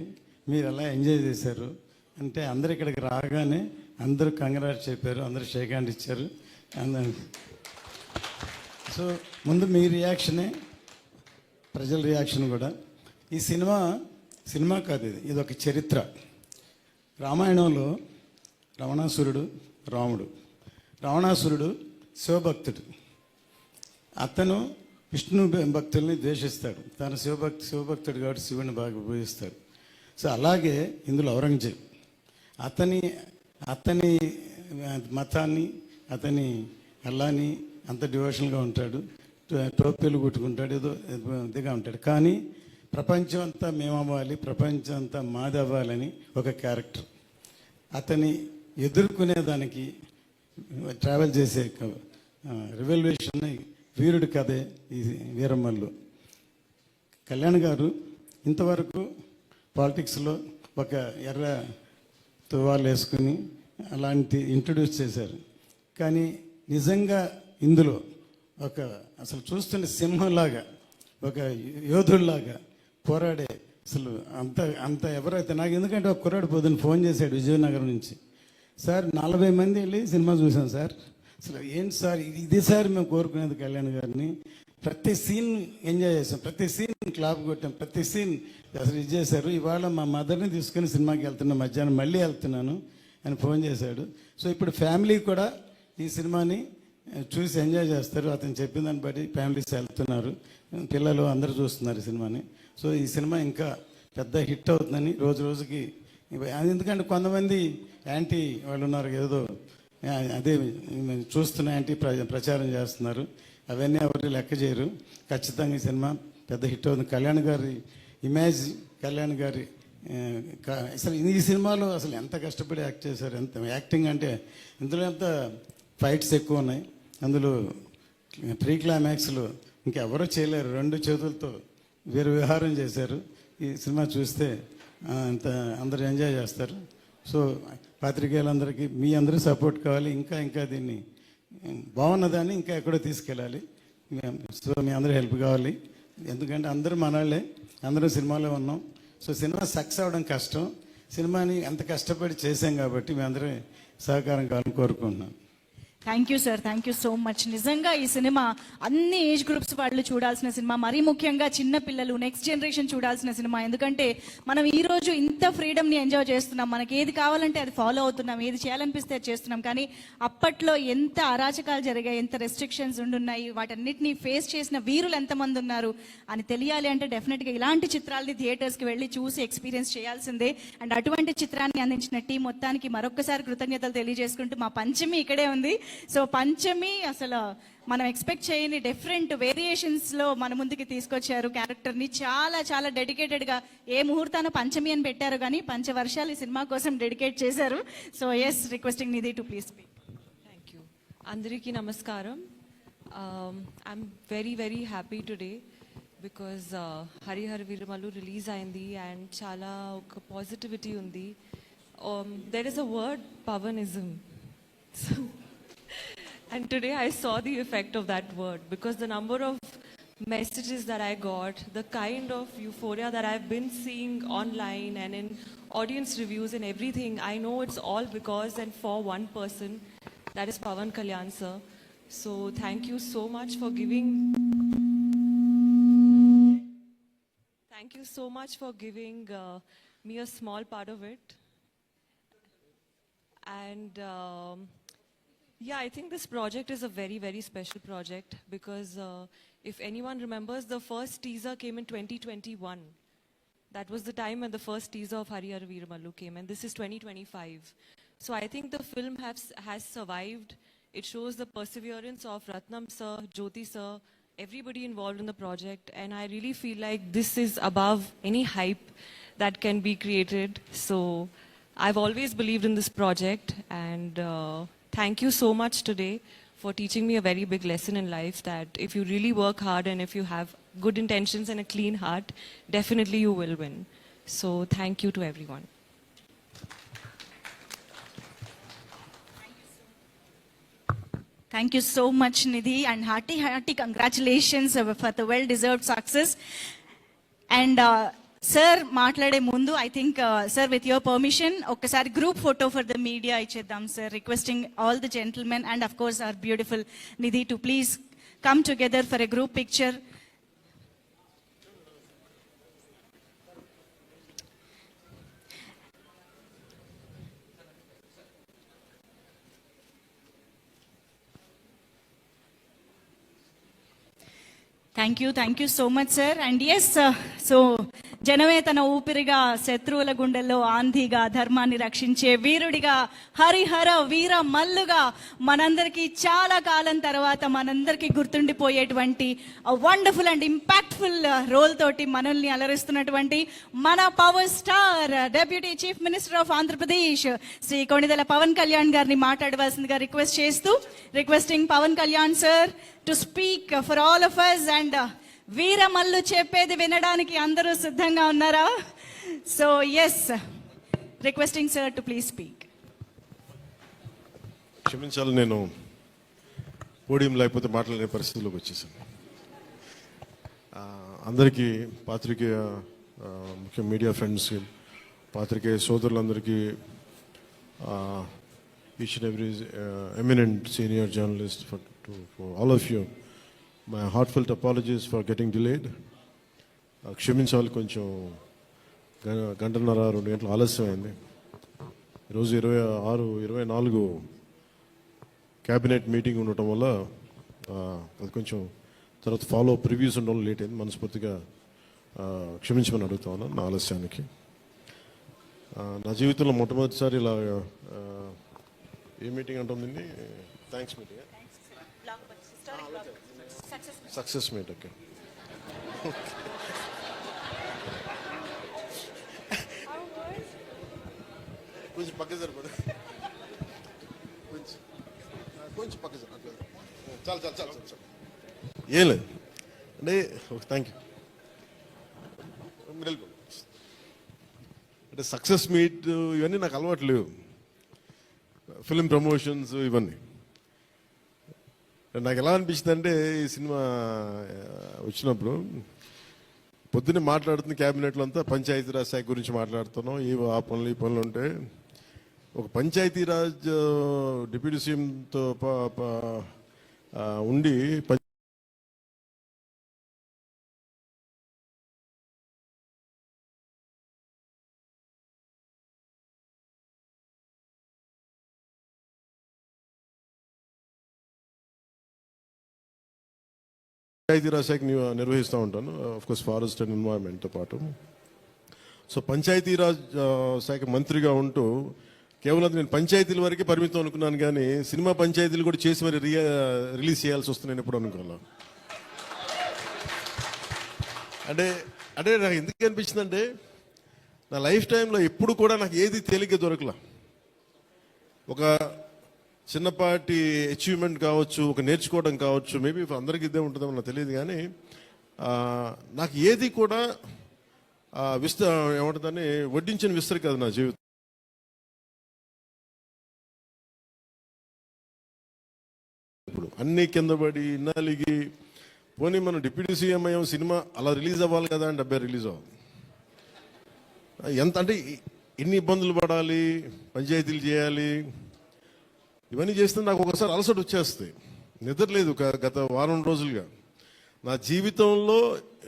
మీరు ఎలా ఎంజాయ్ చేశారు అంటే అందరు ఇక్కడికి రాగానే అందరూ కంగ్రాట్స్ చెప్పారు, అందరూ షేక్ హ్యాండ్ ఇచ్చారు. సో ముందు మీ రియాక్షనే ప్రజల రియాక్షన్ కూడా. ఈ సినిమా కాదు, ఇది ఒక చరిత్ర. రామాయణంలో రావణాసురుడు, రావణాసురుడు శివభక్తుడు. అతను విష్ణు భక్తుల్ని ద్వేషిస్తాడు. తను శివభక్తుడు కాబట్టి శివుని బాగా పూజిస్తాడు. సో అలాగే ఇందులో ఔరంగజేబ్ అతని మతాన్ని, అతని అల్లాని అంత డివోషన్గా ఉంటాడు, టోపీలు కుట్టుకుంటాడు, ఏదో ఇదిగా ఉంటాడు. కానీ ప్రపంచం అంతా మేమవ్వాలి, ప్రపంచం అంతా మాది అవ్వాలని ఒక క్యారెక్టర్. అతని ఎదుర్కొనేదానికి ట్రావెల్ చేసే రెవల్యూషన్ వీరుడి కథే ఈ వీరమల్లు. కళ్యాణ్ గారు ఇంతవరకు పాలిటిక్స్లో ఒక ఎర్ర తువాలు వేసుకుని అలాంటి ఇంట్రడ్యూస్ చేశారు. కానీ నిజంగా ఇందులో అసలు చూస్తున్న సింహంలాగా, ఒక యోధుల్లాగా పోరాడే, అసలు అంత ఎవరైతే నాకు, ఎందుకంటే ఒక కుర్రాడు పొద్దున్న ఫోన్ చేశాడు విజయనగరం నుంచి, సార్ 40 మంది వెళ్ళి సినిమా చూసాం సార్, అసలు ఏంటి సార్ ఇది సార్ మేము కోరుకునేది కళ్యాణ్ గారిని. ప్రతి సీన్ ఎంజాయ్ చేసాం, ప్రతి సీన్ క్లాప్ కొట్టాం, ప్రతి సీన్ అసలు ఇది చేశారు. ఇవాళ మా మదర్ని తీసుకుని సినిమాకి వెళ్తున్నా, మధ్యాహ్నం మళ్ళీ వెళ్తున్నాను అని ఫోన్ చేశాడు. సో ఇప్పుడు ఫ్యామిలీ కూడా ఈ సినిమాని చూసి ఎంజాయ్ చేస్తారు. అతను చెప్పిన దాన్ని బట్టి ఫ్యామిలీస్ వెళ్తున్నారు, పిల్లలు అందరూ చూస్తున్నారు ఈ సినిమాని. సో ఈ సినిమా ఇంకా పెద్ద హిట్ అవుతుందని రోజు రోజుకి. ఎందుకంటే కొంతమంది యాంటీ వాళ్ళు ఉన్నారు, ఏదో అదే చూస్తున్న యాంటీ ప్రచారం చేస్తున్నారు. అవన్నీ ఎవరు లెక్క చేయరు. ఖచ్చితంగా ఈ సినిమా పెద్ద హిట్ అవుతుంది. కళ్యాణ్ గారి ఇమేజ్, కళ్యాణ్ గారి అసలు ఈ సినిమాలో అసలు ఎంత కష్టపడి యాక్ట్ చేశారు, ఎంత యాక్టింగ్ అంటే ఇందులో ఎంత ఫైట్స్ ఎక్కువ ఉన్నాయి. అందులో ప్రీ క్లైమాక్స్లో ఇంకెవరూ చేయలేరు, 2 చేతులతో వీరు విహారం చేశారు. ఈ సినిమా చూస్తే అంత అందరూ ఎంజాయ్ చేస్తారు. సో పాత్రికేయులందరికీ మీ అందరూ సపోర్ట్ కావాలి. ఇంకా దీన్ని బాగున్నదాన్ని ఇంకా ఎక్కడో తీసుకెళ్ళాలి. సో మీ అందరూ హెల్ప్ కావాలి. ఎందుకంటే అందరూ మనవాళ్ళే, అందరూ సినిమాలో ఉన్నాం. సో సినిమా సక్సెస్ అవ్వడం కష్టం. సినిమాని అంత కష్టపడి చేశాం కాబట్టి మీ అందరూ సహకారం కావాలని కోరుకుంటున్నాను. Thank you sir, thank you so much. నిజంగా ఈ సినిమా అన్ని ఏజ్ గ్రూప్స్ వాళ్ళు చూడాల్సిన సినిమా, మరీ ముఖ్యంగా చిన్న పిల్లలు, నెక్స్ట్ జనరేషన్ చూడాల్సిన సినిమా. ఎందుకంటే మనం ఈ రోజు ఇంత ఫ్రీడమ్ని ఎంజాయ్ చేస్తున్నాం, మనకి ఏది కావాలంటే అది ఫాలో అవుతున్నాం, ఏది చేయాలనిపిస్తే అది చేస్తున్నాం. కానీ అప్పట్లో ఎంత అరాచకాలు జరిగాయి, ఎంత రెస్ట్రిక్షన్స్ ఉండున్నాయి, వాటన్నిటిని ఫేస్ చేసిన వీరులు ఎంతమంది ఉన్నారు అని తెలియాలి అంటే డెఫినెట్గా ఇలాంటి చిత్రాలని థియేటర్స్కి వెళ్ళి చూసి ఎక్స్పీరియన్స్ చేయాల్సిందే. అండ్ అటువంటి చిత్రాన్ని అందించిన టీం మొత్తానికి మరొకసారి కృతజ్ఞతలు తెలియజేసుకుంటూ, మా పంచమి ఇక్కడే ఉంది. సో పంచమి అసలు మనం ఎక్స్పెక్ట్ చేయని డిఫరెంట్ వేరియేషన్స్లో మన ముందుకి తీసుకొచ్చారు క్యారెక్టర్ని. చాలా చాలా డెడికేటెడ్గా ఏ ముహూర్తాన పంచమి అని పెట్టారు కానీ పంచవర్షాలు ఈ సినిమా కోసం డెడికేట్ చేశారు. So yes, requesting Nidhi to please speak. Thank you. అందరికీ నమస్కారం. I'm very very happy today because Harihara Veeramallu release అయింది అండ్ చాలా ఒక పాజిటివిటీ ఉంది. There is a word Pawanism. And today I saw the effect of that word because the number of messages that I got, the kind of euphoria that I've been seeing online and in audience reviews and everything, I know it's all because and for one person, that is Pawan Kalyan sir. So thank you so much for giving me a small part of it. And yeah, I think this project is a very, very special project because if anyone remembers, the first teaser came in 2021. That was the time when the first teaser of Harihara Veeramallu came, and this is 2025. So I think the film has survived. It shows the perseverance of Ratnam sir, Jyoti sir, everybody involved in the project, and I really feel like this is above any hype that can be created. So I've always believed in this project, and thank you so much today for teaching me a very big lesson in life that if you really work hard and if you have good intentions and a clean heart, definitely you will win. So thank you to everyone. Thank you so much, Nidhi, and hearty congratulations for the well-deserved success. And sir మాట్లాడే ముందు I think sir with your permission ఒక్కసారి group photo for the media ఇచ్చేద్దాం sir. Requesting all the gentlemen and of course our beautiful Nidhi to please come together for a group picture. Thank you so much sir. And yes, so జనమే తన ఊపిరిగా, శత్రువుల గుండెల్లో ఆంధీగా, ధర్మాన్ని రక్షించే వీరుడిగా, హరిహర వీర మల్లుగా మనందరికీ చాలా కాలం తర్వాత మనందరికీ గుర్తుండిపోయేటువంటి వండర్ఫుల్ అండ్ ఇంపాక్ట్ఫుల్ రోల్ తోటి మనల్ని అలరిస్తున్నటువంటి మన power star deputy chief minister of Andhra Pradesh Shri Konidela Pawan Kalyan గారిని మాట్లాడవలసిందిగా రిక్వెస్ట్ చేస్తూ, requesting Pawan Kalyan sir to speak for all of us. And Veeramallu చెప్పేది వినడానికి అందరూ సిద్ధంగా ఉన్నారా? So yes, requesting sir to please speak. క్షమించాలి, నేను పోడియం లేకపోతే మాట్లాడే పరిస్థితిలోకి వచ్చేసాను. అందరికీ పాత్రికేయ ముఖ్య మీడియా ఫ్రెండ్స్కి, పాత్రికేయ సోదరులందరికీ, each and every eminent senior journalist, for all of you, my heartfelt apologies for getting delayed. క్షమించాలి, కొంచెం గంటన్నర 2 గంటలు ఆలస్యమైంది. ఈరోజు 24 క్యాబినెట్ మీటింగ్ ఉండటం వల్ల అది కొంచెం తర్వాత ఫాలో ప్రివ్యూస్ ఉండడం లేట్ అయింది. మనస్ఫూర్తిగా క్షమించమని అడుగుతా ఉన్నాను నా ఆలస్యానికి. నా జీవితంలో మొట్టమొదటిసారి ఇలా ఏ మీటింగ్ అంటుంది, thanks meeting, success meet. Okay, కొంచెం పక్క సరిపడు, కొంచెం పక్క సరిపడు, చాలు చాలు చాలు చాలు, ఏం లేదు అంటే. Thank you. మీరు వెళ్ళిపోండి. అంటే సక్సెస్ మీట్ ఇవన్నీ నాకు అలవాటు లేవు, ఫిల్మ్ ప్రమోషన్స్ ఇవన్నీ. నాకు ఎలా అనిపించింది అంటే, ఈ సినిమా వచ్చినప్పుడు పొద్దున్నే మాట్లాడుతుంది క్యాబినెట్లో అంతా పంచాయతీరాజ్ శాఖ గురించి మాట్లాడుతున్నాం, ఆ పనులు ఈ పనులు ఉంటే ఒక పంచాయతీరాజ్ డిప్యూటీ సీఎంతో ఉండి పంచాయతీరాజ్ శాఖ నిర్వహిస్తూ ఉంటాను, కోర్స్ ఫారెస్ట్ అండ్ ఎన్వైరన్మెంట్తో పాటు. సో పంచాయతీరాజ్ శాఖ మంత్రిగా ఉంటూ కేవలం నేను పంచాయతీల వరకే పరిమితం అనుకున్నాను, కానీ సినిమా పంచాయతీలు కూడా చేసి మరి రిలీజ్ చేయాల్సి వస్తుంది నేను ఎప్పుడు అనుకున్నాను. అంటే అంటే నాకు ఎందుకు అనిపించిందంటే నా లైఫ్ టైంలో ఎప్పుడు కూడా నాకు ఏది తేలిగ్గా దొరకలా. ఒక చిన్నపాటి అచీవ్మెంట్ కావచ్చు, ఒక నేర్చుకోవడం కావచ్చు, మేబీ అందరికీ ఇదే ఉంటుందేమో నాకు తెలియదు, కానీ నాకు ఏది కూడా ఏమంటుందని వడ్డించిన విస్తరి కాదు నా జీవితం. ఇప్పుడు అన్నీ కింద పడి నలిగి పోనీ మనం డిప్యూటీ సీఎం అయ్యాం, సినిమా అలా రిలీజ్ అవ్వాలి కదా అని 70 రిలీజ్ అవ్వాలి. ఎంత అంటే ఎన్ని ఇబ్బందులు పడాలి, పంచాయతీలు చేయాలి, ఇవన్నీ చేస్తే నాకు ఒకసారి అలసట వచ్చేస్తాయి. నిద్ర లేదు గత వారం రోజులుగా. నా జీవితంలో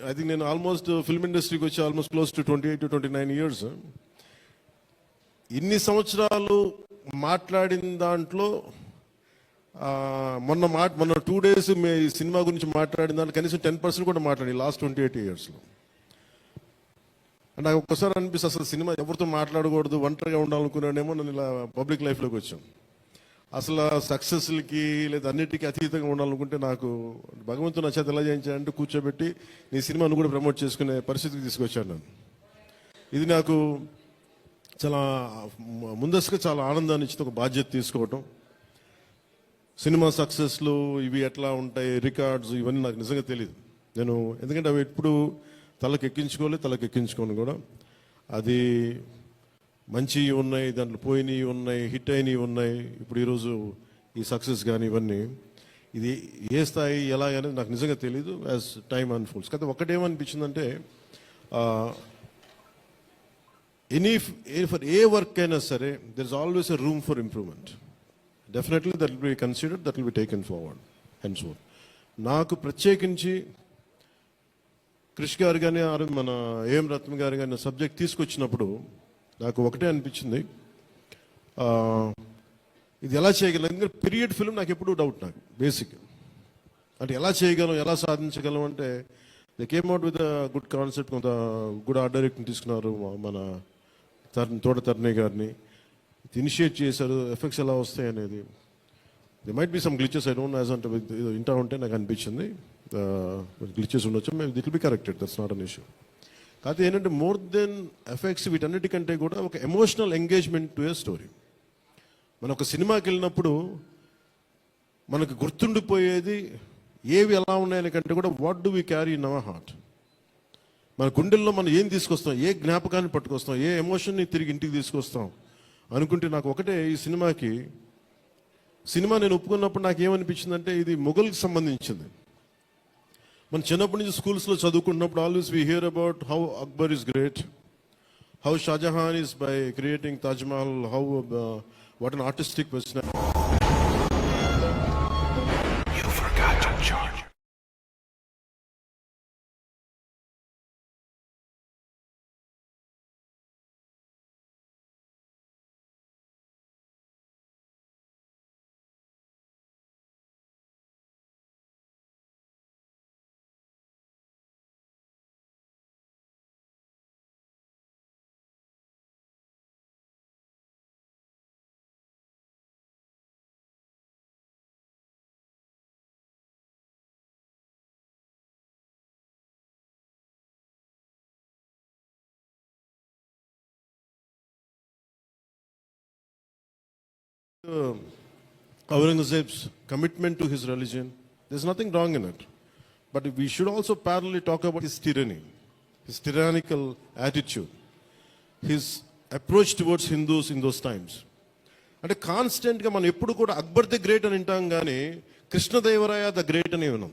అది నేను ఆల్మోస్ట్ ఫిల్మ్ ఇండస్ట్రీకి వచ్చి almost close to 28 to 29 years. ఇన్ని సంవత్సరాలు మాట్లాడిన దాంట్లో మొన్న 2 days ఈ సినిమా గురించి మాట్లాడిన దాంట్లో కనీసం 10% కూడా మాట్లాడి లాస్ట్ 28 yearsలో. నాకు ఒక్కసారి అనిపిస్తుంది అసలు సినిమా ఎవరితో మాట్లాడకూడదు, ఒంటరిగా ఉండాలనుకున్నానేమో. నన్ను ఇలా పబ్లిక్ లైఫ్లోకి వచ్చాం. అసలు సక్సెస్లకి లేదా అన్నిటికీ అతీతంగా ఉండాలనుకుంటే నాకు భగవంతుడు నా చేత ఎలా చేయించాడంటే కూర్చోబెట్టి నీ సినిమాను కూడా ప్రమోట్ చేసుకునే పరిస్థితికి తీసుకొచ్చాను నన్ను. ఇది నాకు చాలా ముందస్తుగా చాలా ఆనందాన్ని ఇచ్చింది, ఒక బాధ్యత తీసుకోవటం. సినిమా సక్సెస్లు ఇవి ఎట్లా ఉంటాయి, రికార్డ్స్ ఇవన్నీ నాకు నిజంగా తెలియదు. నేను ఎందుకంటే అవి ఎప్పుడు తలకెక్కించుకోను కూడా. అది మంచి ఉన్నాయి, దాంట్లో పోయినవి ఉన్నాయి, హిట్ అయినవి ఉన్నాయి. ఇప్పుడు ఈరోజు ఈ సక్సెస్ కానీ ఇవన్నీ ఇది ఏ స్థాయి ఎలాగనేది నాకు నిజంగా తెలీదు యాజ్ టైమ్ అన్ఫోల్డ్స్. కాకపోతే ఒకటేమనిపించిందంటే ఫర్ ఏ వర్క్ అయినా సరే there is always a room for improvement. Definitely that will be considered, that will be taken forward hence fourth. నాకు ప్రత్యేకించి క్రిష్ గారు కానీ మన ఏఎం రత్న గారు కానీ సబ్జెక్ట్ తీసుకొచ్చినప్పుడు నాకు ఒకటే అనిపించింది, ఇది ఎలా చేయగలం. ఎందుకంటే పీరియడ్ ఫిల్మ్ నాకు ఎప్పుడూ డౌట్, నాకు బేసిక్ అంటే ఎలా చేయగలం, ఎలా సాధించగలం అంటే they came out with good concept. కొంత గుడ్ ఆర్ట్ డైరెక్ట్ని తీసుకున్నారు, మన తోట తరుణి గారిని ఇనిషియేట్ చేశారు. ఎఫెక్ట్స్ ఎలా వస్తాయి అనేది they might be some glitches, I don't know, as అంటే వింటా ఉంటే నాకు అనిపించింది గ్లిచెస్ ఉండొచ్చు. మేము that will be corrected, that's not an issue. కాకపోతే ఏంటంటే మోర్ దెన్ ఎఫెక్ట్స్ వీటన్నిటికంటే కూడా ఒక emotional engagement to a story. మనం ఒక సినిమాకి వెళ్ళినప్పుడు మనకు గుర్తుండిపోయేది ఏవి ఎలా ఉన్నాయని కంటే కూడా what do we carry in our heart. మన గుండెల్లో మనం ఏం తీసుకొస్తాం, ఏ జ్ఞాపకాన్ని పట్టుకొస్తాం, ఏ ఎమోషన్ని తిరిగి ఇంటికి తీసుకొస్తాం అనుకుంటే నాకు ఒకటే ఈ సినిమా నేను ఒప్పుకున్నప్పుడు నాకు ఏమనిపించిందంటే ఇది మొఘల్కి సంబంధించింది. మన చిన్నప్పటి నుంచి స్కూల్స్లో చదువుకున్నప్పుడు always we hear about how Akbar is great, how Shahjahan is by creating Taj Mahal, how what an artistic personality. Aurangzeb's commitment to his religion, there's nothing wrong in it. But we should also parallelly talk about his tyranny, his tyrannical attitude, his approach towards Hindus in those times. అంటే కాన్స్టెంట్గా మనం ఎప్పుడు కూడా అక్బర్ ద గ్రేట్ అని వింటాం, కానీ కృష్ణదేవరాయ ద గ్రేట్ అని విన్నాం,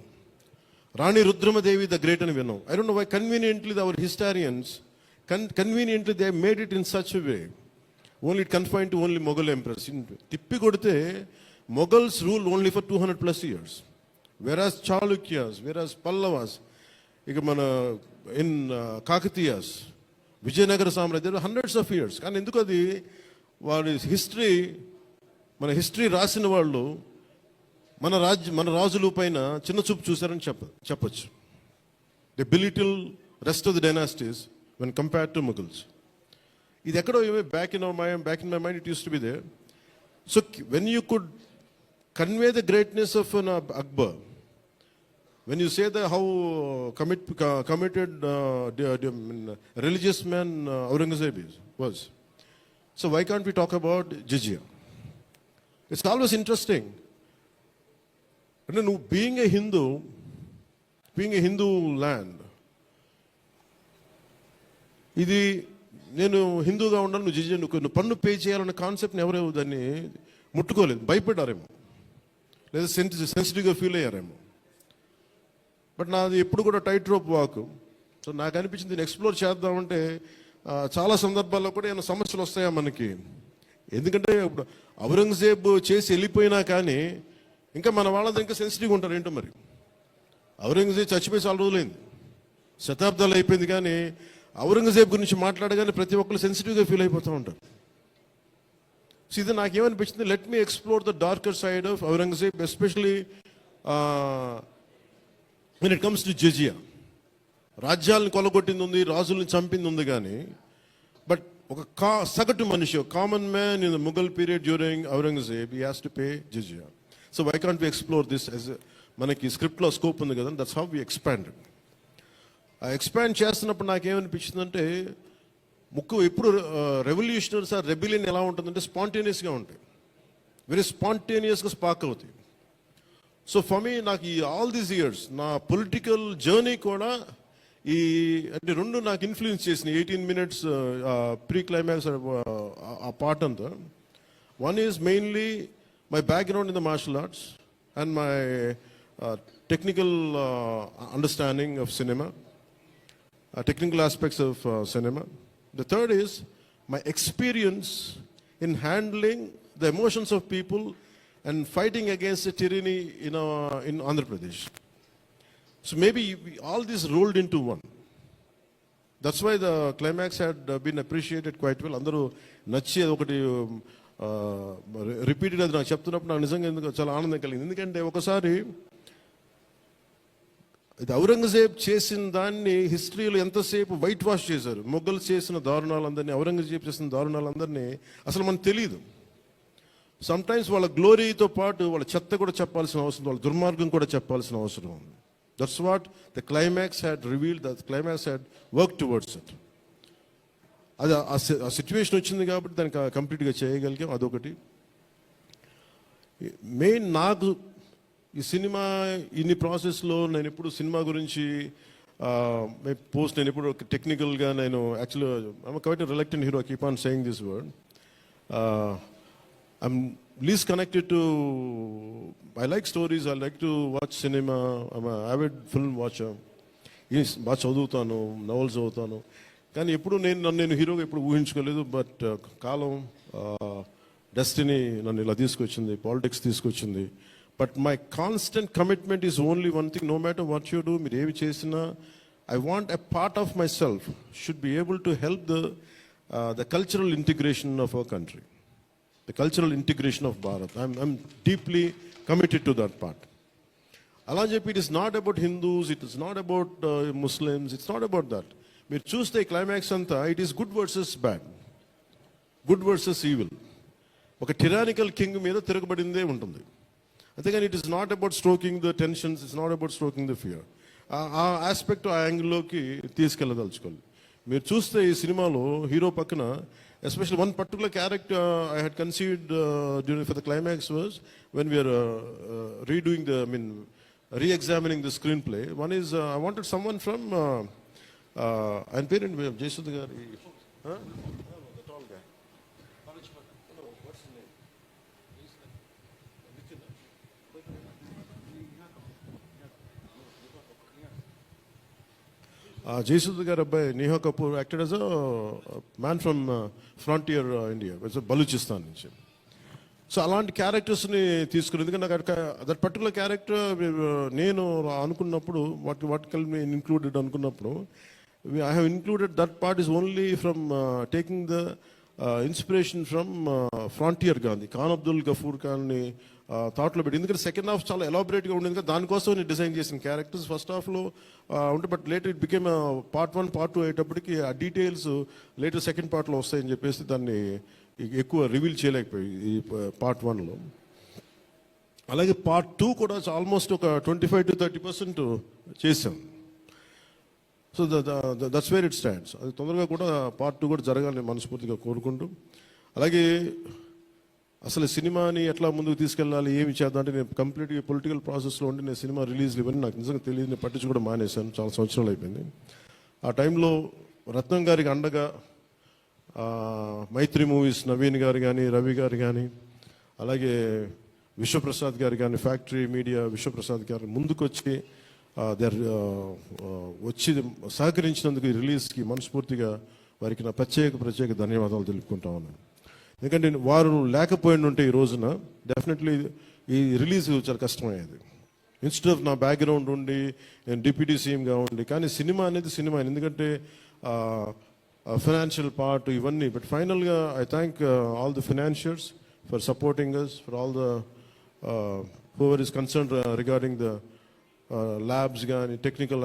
రాణి రుద్రమదేవి ద గ్రేట్ అని విన్నాం. I don't know why conveniently our historians conveniently they made it in such a way. Only it confine to only Mughal empress. తిప్పి కొడితే Mughals rule only for 200+ years. వెరాజ్ చాళుక్యాస్, వెరాజ్ పల్లవాస్, ఇక మన ఇన్ కాకతీయాస్, విజయనగర సామ్రాజ్యం హండ్రెడ్స్ ఆఫ్ ఇయర్స్. కానీ ఎందుకు అది వారి హిస్టరీ, మన హిస్టరీ రాసిన వాళ్ళు మన రాజుల పైన చిన్న చూపు చూశారని చెప్పచ్చు. The belittle rest of the dynasties when compared to Mughals. ఇది ఎక్కడో back in my mind it use to be there. So when you could convey the greatness of an Akbar, when you say that how committed religious man Aurangzeb was, so why can't we talk about jizya? It's always interesting. And then being a Hindu land, ఇది నేను హిందూగా ఉండాలి, నువ్వు జిజియా నువ్వు పన్ను పే చేయాలన్న కాన్సెప్ట్ని ఎవరేమో దాన్ని ముట్టుకోలేదు, భయపడ్డారేమో, లేదా సెన్సిటివ్గా ఫీల్ అయ్యారేమో. బట్ నాది ఎప్పుడు కూడా టైట్ రోప్ వాక్. సో నాకు అనిపించింది దీన్ని ఎక్స్ప్లోర్ చేద్దామంటే చాలా సందర్భాల్లో కూడా ఏమైనా సమస్యలు వస్తాయా మనకి. ఎందుకంటే ఇప్పుడు ఔరంగజేబ్ చేసి వెళ్ళిపోయినా కానీ ఇంకా మన వాళ్ళంతా ఇంకా సెన్సిటివ్గా ఉంటారు ఏంటో మరి. ఔరంగజేబ్ చచ్చిపోయి చాలా రోజులైంది, శతాబ్దాలు అయిపోయింది, కానీ ఔరంగజేబ్ గురించి మాట్లాడగానే ప్రతి ఒక్కరు సెన్సిటివ్గా ఫీల్ అయిపోతూ ఉంటారు. సో ఇది నాకేమనిపించింది, let me explore the darker side of Aurangzeb, especially when it comes to jizya. రాజ్యాలను కొలగొట్టింది ఉంది, రాజుల్ని చంపింది ఉంది, కానీ బట్ ఒక సగటు మనిషి, common man in the Mughal period during Aurangzeb, he has to pay jizya. So why can't we explore this as మనకి స్క్రిప్ట్లో స్కోప్ ఉంది కదా, దట్స్ హౌ వి ఎక్స్పాండెడ్. ఆ ఎక్స్పాండ్ చేస్తున్నప్పుడు నాకేమనిపించిందంటే ఎప్పుడు రెవల్యూషనరీస్ ఆ రెబిలియన్ ఎలా ఉంటుందంటే స్పాంటేనియస్గా ఉంటాయి, వెరీ స్పాంటేనియస్గా స్పార్క్ అవుతాయి. సో ఫర్ మీ నాకు ఈ ఆల్ దీస్ ఇయర్స్ నా పొలిటికల్ జర్నీ కూడా ఈ అంటే రెండు నాకు ఇన్ఫ్లుయెన్స్ చేసినాయి. 18 minutes ప్రీ క్లైమాక్స్ ఆ పార్ట్ అంతా. One is mainly my background in the martial arts and my technical understanding of cinema, technical aspects of cinema. The third is my experience in handling the emotions of people and fighting against the tyranny in Andhra Pradesh. So maybe all this rolled into one. That's why the climax had been appreciated quite well. Andaru nachi okati repeated అది నాకు చెప్తున్నప్పుడు నాకు నిజంగా ఎందుకు చాలా ఆనందం కలిగింది. ఎందుకంటే ఒకసారి ఇది ఔరంగజేబ్ చేసిన దాన్ని హిస్టరీలో ఎంతసేపు వైట్ వాష్ చేశారు. మొఘల్స్ చేసిన దారుణాలందరినీ, ఔరంగజేబ్ చేసిన దారుణాలందరినీ అసలు మనకు తెలియదు. సమ్టైమ్స్ వాళ్ళ గ్లోరీతో పాటు వాళ్ళ చెత్త కూడా చెప్పాల్సిన అవసరం, వాళ్ళ దుర్మార్గం కూడా చెప్పాల్సిన అవసరం ఉంది. That's what the climax had revealed, the climax had work towards it. అది ఆ సిచ్యువేషన్ వచ్చింది కాబట్టి దానికి కంప్లీట్గా చేయగలిగాం. అదొకటి మెయిన్. నాకు ఈ సినిమా ఇన్ని ప్రాసెస్లో నేను ఎప్పుడు సినిమా గురించి నేను ఎప్పుడు టెక్నికల్గా నేను యాక్చువల్గా I'm quite reluctant hero, keep on saying this word. I'm least connected to, I like stories, I like to watch cinema, I'm avid film watcher. బాగా చదువుతాను, నవల్స్ చదువుతాను, కానీ ఎప్పుడు నేను హీరోగా ఎప్పుడు ఊహించుకోలేదు. బట్ కాలం, డెస్టినీ నన్ను ఇలా తీసుకొచ్చింది, పాలిటిక్స్ తీసుకొచ్చింది. But my constant commitment is only one thing, no matter what you do, మీరు ఏమి చేసినా, I want a part of myself should be able to help the cultural integration of our country, the cultural integration of Bharat. I'm deeply committed to that part. అలా చెప్పి it is not about Hindus, it is not about Muslims, it's not about that. మీరు చూస్తే క్లైమాక్స్ అంతా it is good versus bad, good versus evil. ఒక tyrannical king మీద తిరగబడిందే ఉంటుంది. అంతేగాని it is not about stroking the tensions, it's not about stroking the fear. ఆ ఆస్పెక్ట్, ఆ యాంగిల్లోకి తీసుకెళ్ళదలుచుకోవాలి. మీరు చూస్తే ఈ సినిమాలో హీరో పక్కన especially one particular character I had conceived during for the climax was when we're redoing the re-examining the screenplay. One is I wanted some one from ఆయన పేరేంటి, జయసుధ గారి జయసుధ గారి అబ్బాయి Neha Kapoor acted as a man from frontier India, Balochistan నుంచి. సో అలాంటి క్యారెక్టర్స్ని తీసుకుని, ఎందుకంటే నాకు దట్ పర్టికులర్ క్యారెక్టర్ నేను అనుకున్నప్పుడు వాట్ కెన్ బి ఇన్క్లూడెడ్ అనుకున్నప్పుడు, I have included that part is only from taking the inspiration from frontier Gandhi, Khan Abdul Ghaffar ఖాన్ని థాట్లో పెట్టి. ఎందుకంటే సెకండ్ హాఫ్ చాలా ఎలాబరేట్గా ఉండేది కదా, దానికోసం నేను డిజైన్ చేసిన క్యారెక్టర్స్ ఫస్ట్ హాఫ్లో ఉంటే, but later it became part 1 part 2 అయ్యేటప్పటికి ఆ డీటెయిల్స్ లేటర్ సెకండ్ పార్ట్లో వస్తాయని చెప్పేసి దాన్ని ఎక్కువ రివీల్ చేయలేకపోయి ఈ పార్ట్ 1లో. అలాగే పార్ట్ 2 కూడా ఆల్మోస్ట్ ఒక 25 to 30% చేసాం. So that's where it stands. అది తొందరగా కూడా పార్ట్ 2 కూడా జరగాలని మనస్ఫూర్తిగా కోరుకుంటూ, అలాగే అసలు సినిమాని ఎట్లా ముందుకు తీసుకెళ్ళాలి, ఏమి చేద్దాం అంటే, నేను కంప్లీట్గా పొలిటికల్ ప్రాసెస్లో ఉండి నేను సినిమా రిలీజ్లు ఇవన్నీ నాకు నిజంగా తెలియదు, నేను పట్టించుకోవడం మానేశాను, చాలా సంవత్సరాలు అయిపోయింది. ఆ టైంలో రత్నం గారికి అండగా మైత్రి మూవీస్ నవీన్ గారు కానీ, రవి గారు కానీ, అలాగే విశ్వప్రసాద్ గారు కానీ, ఫ్యాక్టరీ మీడియా విశ్వప్రసాద్ గారు ముందుకొచ్చి వచ్చి సహకరించినందుకు ఈ రిలీజ్కి మనస్ఫూర్తిగా వారికి నా ప్రత్యేక ధన్యవాదాలు తెలుపుకుంటా ఉన్నాను. ఎందుకంటే వారు లేకపోయిన ఉంటే ఈ రోజున డెఫినెట్లీ ఈ రిలీజ్ చాలా కష్టమయ్యేది. ఇన్స్టెడ్ ఆఫ్ నా బ్యాక్గ్రౌండ్ ఉండి నేను డిప్యూటీ సీఎంగా ఉండి, కానీ సినిమా అనేది సినిమా, ఎందుకంటే ఫైనాన్షియల్ పార్ట్ ఇవన్నీ. బట్ ఫైనల్గా I thank all the financiers for supporting us, for all the whoever is concern regarding the labs కానీ, టెక్నికల్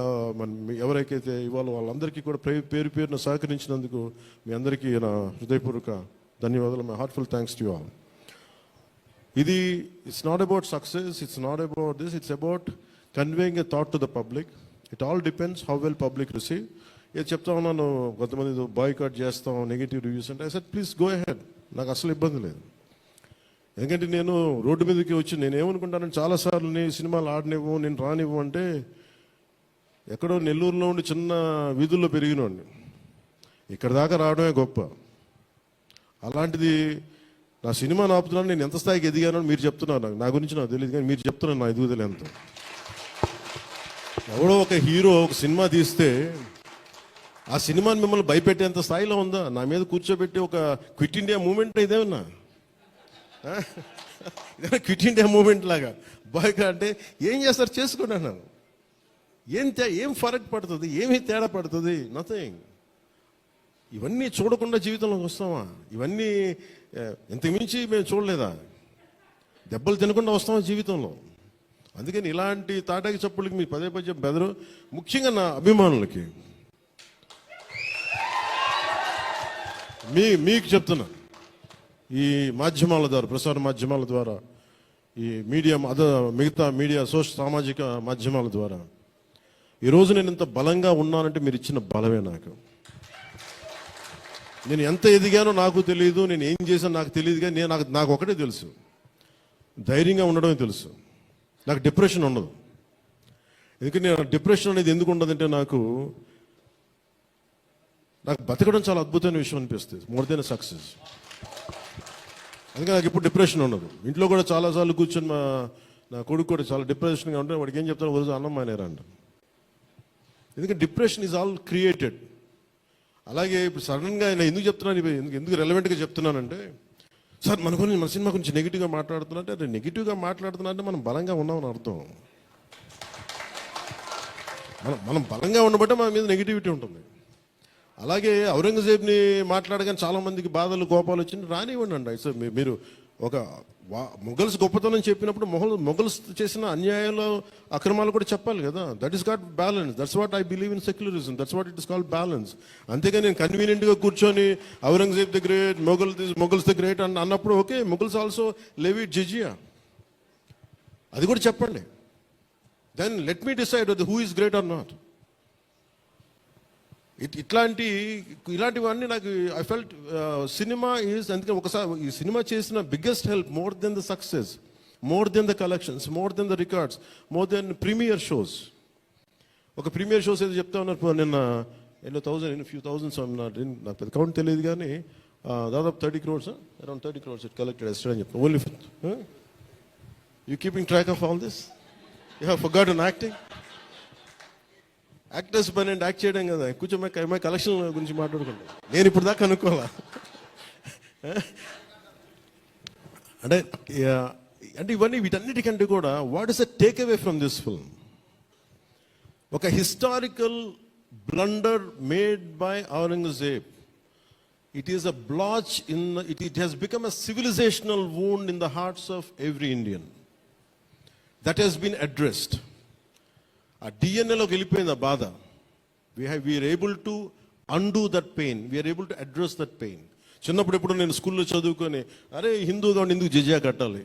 ఎవరికైతే ఇవ్వాలో వాళ్ళందరికీ కూడా పేరున సహకరించినందుకు మీ అందరికీ నా హృదయపూర్వక ధన్యవాదాలు. My heartful thanks to you all. ఇది it's not about success, it's not about this, it's about conveying a thought to the public. It all depends how well public receive. ఏది చెప్తా ఉన్నాను, కొంతమంది బాయ్కాట్ చేస్తాం, నెగిటివ్ రివ్యూస్ అంటే, I said please go ahead, నాకు అసలు ఇబ్బంది లేదు. ఎందుకంటే నేను రోడ్డు మీదకి వచ్చి నేను ఏమనుకుంటానని చాలాసార్లు నీ సినిమాలు ఆడనివ్వు, నేను రానివ్వు అంటే, ఎక్కడో నెల్లూరులో ఉండి చిన్న వీధుల్లో పెరిగినోడిని, ఇక్కడ దాకా రావడమే గొప్ప. అలాంటిది నా సినిమా ఆపుతున్నాను, నేను ఎంత స్థాయికి ఎదిగానో మీరు చెప్తున్నారు. నా గురించి నాకు తెలియదు, కానీ మీరు చెప్తున్నారు నా ఎదుగుదల ఎంత. ఎవడో ఒక హీరో ఒక సినిమా తీస్తే ఆ సినిమాని మిమ్మల్ని భయపెట్టేంత స్థాయిలో ఉందా? నా మీద కూర్చోబెట్టి ఒక క్విట్ ఇండియా మూమెంట్ ఇదేమన్నా, ఇదే క్విట్ ఇండియా మూమెంట్ లాగా బాయ్గా అంటే ఏం చేస్తారు చేసుకోండి అన్నాను. ఏం ఫరక్ పడుతుంది, ఏమి తేడా పడుతుంది? నథింగ్. ఇవన్నీ చూడకుండా జీవితంలోకి వస్తామా? ఇవన్నీ ఇంతకుమించి మేము చూడలేదా? దెబ్బలు తినకుండా వస్తామా జీవితంలో? అందుకని ఇలాంటి తాటాకి చప్పులకి మీ పదే బెదరు, ముఖ్యంగా నా అభిమానులకి మీకు చెప్తున్నా, ఈ మాధ్యమాల ద్వారా, ప్రసార మాధ్యమాల ద్వారా, ఈ మీడియా మిగతా మీడియా సామాజిక మాధ్యమాల ద్వారా ఈరోజు నేను ఇంత బలంగా ఉన్నానంటే మీరు ఇచ్చిన బలమే. నేను ఎంత ఎదిగానో నాకు తెలియదు, నేను ఏం చేశానో నాకు తెలియదు, కానీ నాకు ఒకటే తెలుసు, ధైర్యంగా ఉండడమే తెలుసు. నాకు డిప్రెషన్ ఉండదు. ఎందుకంటే డిప్రెషన్ అనేది ఎందుకు ఉండదంటే, నాకు బతకడం చాలా అద్భుతమైన విషయం అనిపిస్తుంది, మోర్ దెన్ సక్సెస్. అందుకే నాకు ఇప్పుడు డిప్రెషన్ ఉండదు. ఇంట్లో కూడా చాలాసార్లు కూర్చొని నా కొడుకు కూడా చాలా డిప్రెషన్గా ఉంటే వాడికి ఏం చెప్తాను, రోజు అన్నం మానేరా అంట. ఎందుకంటే డిప్రెషన్ ఈజ్ ఆల్ క్రియేటెడ్. అలాగే ఇప్పుడు సడన్గా నేను ఎందుకు చెప్తున్నాను, ఎందుకు రెలవెంట్గా చెప్తున్నానంటే, సార్ మన సినిమా గురించి నెగిటివ్గా మాట్లాడుతున్నట్టే, అదే నెగిటివ్గా మాట్లాడుతున్నా అంటే మనం బలంగా ఉన్నామని అర్థం. మనం బలంగా ఉండబట్టే మన మీద నెగిటివిటీ ఉంటుంది. అలాగే ఔరంగజేబ్ని మాట్లాడగానే చాలామందికి బాధలు కోపాలు వచ్చింది, రానివ్వండి అండి. సో మీరు ఒక మొఘల్స్ గొప్పతనం చెప్పినప్పుడు మొఘల్స్ చేసిన అన్యాయాలు అక్రమాలు కూడా చెప్పాలి కదా. That is got balance. That's what I believe in secularism. That's what it is called balance. అంతేగాని నేను కన్వీనియంట్గా కూర్చొని Aurangzeb the great, Mughals the great అన్నప్పుడు okay, Mughals also levied jizya, అది కూడా చెప్పండి. Then let me decide who is great or not. ఇలాంటివన్నీ నాకు ఐ ఫెల్ట్ సినిమా ఈజ్, అందుకే ఒకసారి ఈ సినిమా చేసిన biggest help, more than the success, more than the collections, more than the records, more than premiere shows. ఒక ప్రీమియర్ షోస్ ఏదో చెప్తా ఉన్నారు నిన్న, ఫ్యూ థౌజండ్స్, నాకు పెద్ద కౌంట్ తెలియదు కానీ దాదాపు 30 crores, around 30 crores it collected yesterday అని చెప్తాను. Only you keeping track of all this? You have forgotten acting? Actors పని అంటే యాక్ట్ చేయడం కదా, కూర్చోమే కలెక్షన్ గురించి మాట్లాడుకుంటాం. నేను ఇప్పుడు దాకా అనుకోవాలా అంటే అంటే ఇవన్నీ వీటన్నిటికంటే కూడా what is the take away from this film? ఒక historical blunder made by Aurangzeb. It is a blotch in it has become a civilizational wound in the hearts of every Indian. That has been addressed. A DNA lo gelippoyinda baada. We are able to undo that pain. We are able to address that pain. చిన్నప్పుడు ఎప్పుడు నేను స్కూల్లో చదువుకొని అరే హిందూగా ఉండి ఎందుకు జిజియా కట్టాలి,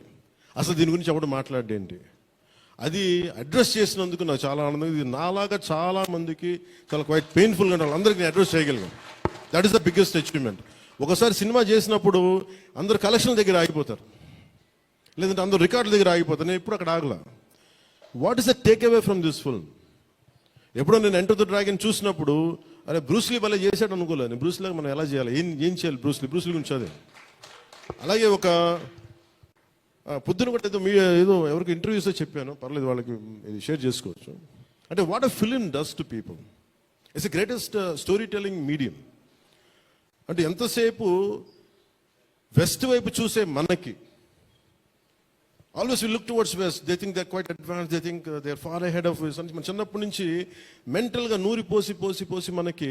అసలు దీని గురించి అప్పుడు మాట్లాడేంటి, అది అడ్రస్ చేసినందుకు నాకు చాలా ఆనందం. ఇది నాలాగా చాలా మందికి చాలా క్వైట్ పెయిన్ఫుల్గా ఉండాలి, అందరికీ నేను అడ్రస్ చేయగలిగాను. That is the biggest achievement. ఒకసారి సినిమా చేసినప్పుడు అందరు కలెక్షన్ దగ్గర ఆగిపోతారు, లేదంటే అందరు రికార్డుల దగ్గర ఆగిపోతారు. నేను ఎప్పుడు అక్కడ ఆగలా. What is the take away from this film? ఎప్పుడో నేను ఎంటర్ ద డ్రాగన్ చూసినప్పుడు అరే బ్రూస్లీ భలే చేశాడు అనుకోలేదు. బ్రూస్లీగా మనం ఎలా చేయాలి, ఏం చేయాలి, బ్రూస్లీ గురించి అదే. అలాగే ఒక పొద్దున కూడా ఏదో ఎవరికి ఇంటర్వ్యూస్లో చెప్పాను, పర్లేదు వాళ్ళకి ఇది షేర్ చేసుకోవచ్చు. అంటే what a film does to people. It's the greatest story telling medium. అంటే ఎంతసేపు వెస్ట్ వైపు చూసే మనకి always we look towards west, they think they are quite advance, they think they are far ahead of west. మన చిన్నప్పటి నుంచి మెంటల్గా నూరి పోసి మనకి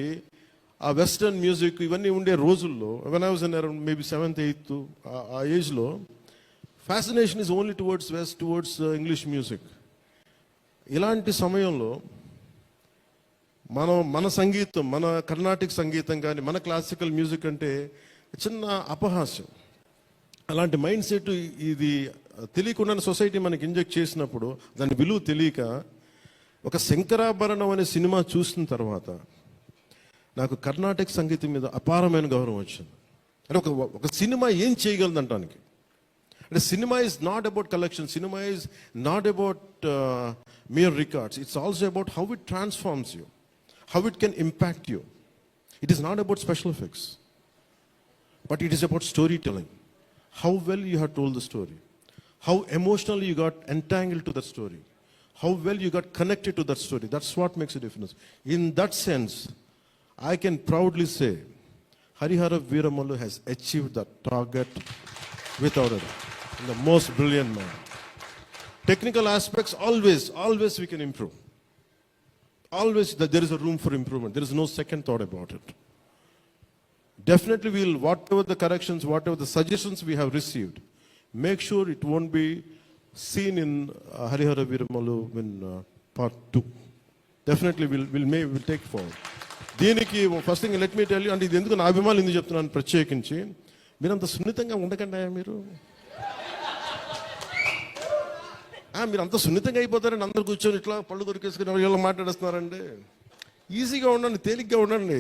ఆ వెస్టర్న్ మ్యూజిక్ ఇవన్నీ ఉండే రోజుల్లో, when I was in around maybe 7th 8th ఆ ఏజ్లో fascination is only towards west, towards English music. ఇలాంటి సమయంలో మన సంగీతం, మన కర్ణాటిక్ సంగీతం కానీ మన క్లాసికల్ మ్యూజిక్ అంటే చిన్న అపహాస్యం. అలాంటి మైండ్ సెట్ ఇది తెలియకుండా సొసైటీ మనకి ఇంజెక్ట్ చేసినప్పుడు దాని విలువ తెలియక ఒక శంకరాభరణం అనే సినిమా చూసిన తర్వాత నాకు కర్ణాటక సంగీతం మీద అపారమైన గౌరవం వచ్చింది. అంటే ఒక సినిమా ఏం చేయగలదంటానికి. అంటే cinema is not about collection, cinema is not about mere records. It's also about how it transforms you, how it can impact you. It is not about special effects, but it is about storytelling. How well you have told the story, how emotionally you got entangled to that story, how well you got connected to that story. That's what makes a difference. In that sense, I can proudly say Harihara Veeramallu has achieved that target without a doubt. The most brilliant man. Technical aspects, always we can improve. Always there is a room for improvement. There is no second thought about it. Definitely we'll, whatever the corrections, whatever the suggestions we have received, make sure it won't be seen in Harihara Veeramallu in part 2. Definitely we'll take forward. దీనికి first thing let me tell you, అంటే ఇది ఎందుకు నా అభిమానులు ఎందుకు చెప్తున్నాను ప్రత్యేకించి, మీరంత సున్నితంగా ఉండకండి. మీరు అంత సున్నితంగా అయిపోతారండి, అందరు కూర్చొని ఇట్లా పళ్ళు దొరికేసుకుని వీళ్ళు మాట్లాడేస్తున్నారండి. ఈజీగా ఉండండి, తేలిగ్గా ఉండండి.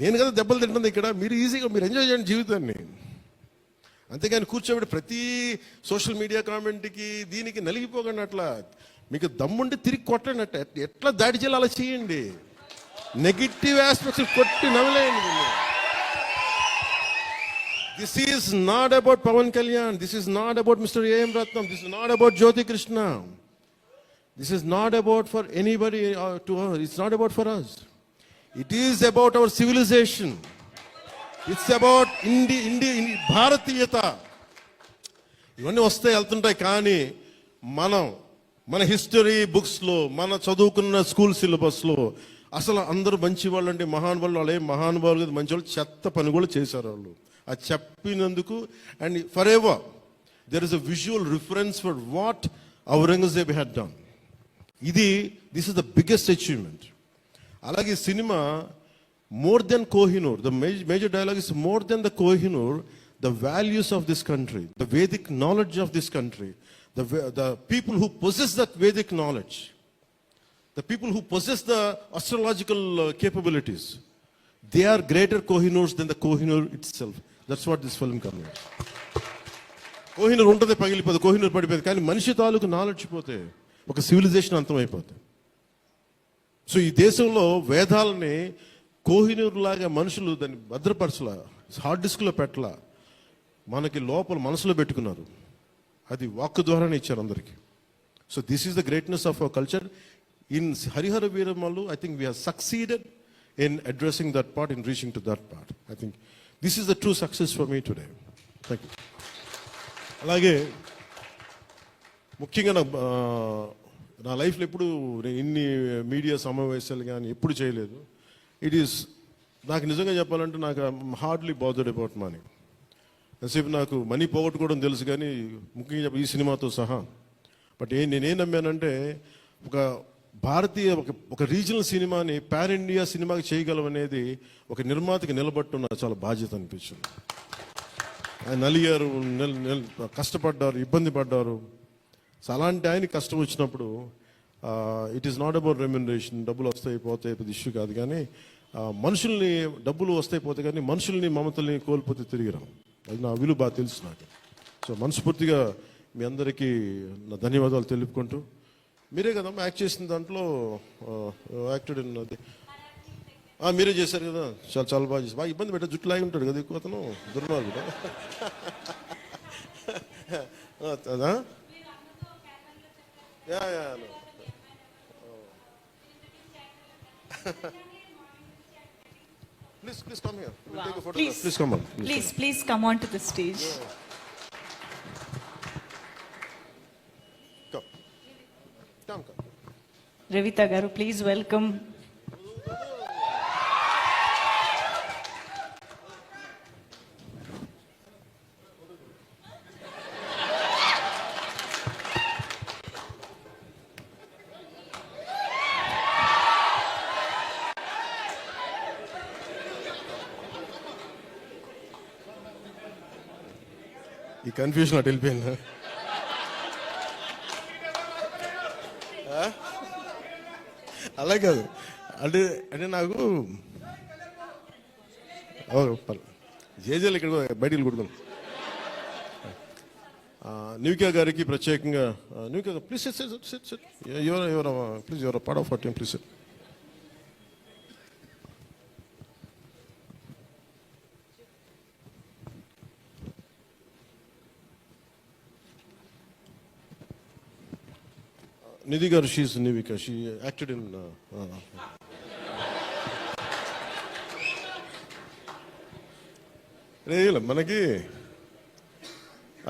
నేను కదా దెబ్బలు తింటుంది ఇక్కడ, మీరు ఈజీగా మీరు ఎంజాయ్ చేయండి జీవితాన్ని. అంతేగాని కూర్చోబెట్టి ప్రతి సోషల్ మీడియా కామెంట్కి దీనికి నలిగిపోకండి. అట్లా మీకు దమ్ముండి తిరిగి కొట్టండి. ఎట్లా దాడి చేయాలి అలా చేయండి. నెగిటివ్ ఆస్పెక్ట్స్ కొట్టి నవ్వలేయండి. This is not about Pawan Kalyan. This is not about Mr. A.M. Ratnam. This is not about Jyoti Krishna. This is not about for anybody to her. It's not about for us. It is about our civilization. It's about భారతీయత. ఇవన్నీ వస్తాయి వెళ్తుంటాయి, కానీ మన హిస్టరీ బుక్స్లో, మన చదువుకున్న స్కూల్ సిలబస్లో అసలు అందరూ మంచి వాళ్ళు అంటే మహానుభావులు, వాళ్ళే మహానుభావులు మంచి వాళ్ళు చెత్త పని కూడా చేశారు వాళ్ళు. అది చెప్పినందుకు and forever there is a visual reference for what Aurangzeb had done. This is the biggest achievement. అలాగే సినిమా more than Kohinoor, the major dialogue is more than the Kohinoor, the values of this country, the Vedic knowledge of this country, the people who possess that Vedic knowledge, the people who possess the astrological capabilities, they are greater Kohinoors than the Kohinoor itself. That's what this film conveys. Kohinoor untade pagilipodi, Kohinoor padipodi, కానీ మనిషి తాలూకు నాలెడ్జ్ పోతే ఒక సివిలైజేషన్ అంతమైపోతుంది. సో ఈ దేశంలో వేదాలని కోహినూర్ లాగా మనుషులు దాన్ని భద్రపరచలా, హార్డ్ డిస్క్లో పెట్టలా, మనకి లోపల మనసులో పెట్టుకున్నారు. అది వాక్కు ద్వారానే ఇచ్చారు అందరికీ. So this is the greatness of our culture. In Harihara Veeramalu, I think we have succeeded in addressing that part, in reaching to that part. I think this is the true success for me today. Thank you. అలాగే ముఖ్యంగా నా లైఫ్లో ఎప్పుడు ఇన్ని మీడియా సమావేశాలు కానీ ఎప్పుడు చేయలేదు. ఇట్ ఈస్ నాకు నిజంగా చెప్పాలంటే నాకు హార్డ్లీ బాదర్డ్ అబౌట్ మనీ. ఎంతసేపు నాకు మనీ పోగొట్టుకోవడం తెలుసు కానీ ముఖ్యంగా చెప్ప ఈ సినిమాతో సహా. బట్ నేనేం నమ్మానంటే ఒక భారతీయ ఒక రీజనల్ సినిమాని పాన్ ఇండియా సినిమాకి చేయగలం అనేది ఒక నిర్మాతకి నిలబట్టున్న చాలా బాధ్యత అనిపించింది. ఆయన నలిగారు, కష్టపడ్డారు, ఇబ్బంది పడ్డారు. సో అలాంటి ఆయన కష్టం వచ్చినప్పుడు it is not about remuneration, డబ్బులు వస్తాయి పోతాయి పెద్ద ఇష్యూ కాదు. కానీ మనుషుల్ని డబ్బులు వస్తాయి పోతాయి కానీ మనుషుల్ని మమతల్ని కోల్పోతే తిరిగి రావు. అది నా విలువ బాగా తెలుసు నాకు. సో మనస్ఫూర్తిగా మీ అందరికీ నా ధన్యవాదాలు తెలుపుకుంటూ, మీరే కదమ్మా యాక్ట్ చేసిన దాంట్లో యాక్టెడ్ అది మీరే చేశారు కదా, చాలా చాలా బాగా చేశారు. బాగా ఇబ్బంది పెట్టా, జుట్టు లాగి ఉంటాడు కదా ఎక్కువ అతను, దుర్మార్గుడు. అదా Please come here. We'll take a photo. Please come on. Please come on to the stage. Come. Revita garu, please welcome. ఈ కన్ఫ్యూజన్ అటు వెళ్ళిపోయింది. అలా కాదు అంటే నాకు జేజేలు ఇక్కడ బయటికి కొడుకున్నాం. న్యూకియా గారికి ప్రత్యేకంగా న్యూకియా please please your part of our team, please. Nidhi garu, she's Nivika. She acted in. మనకి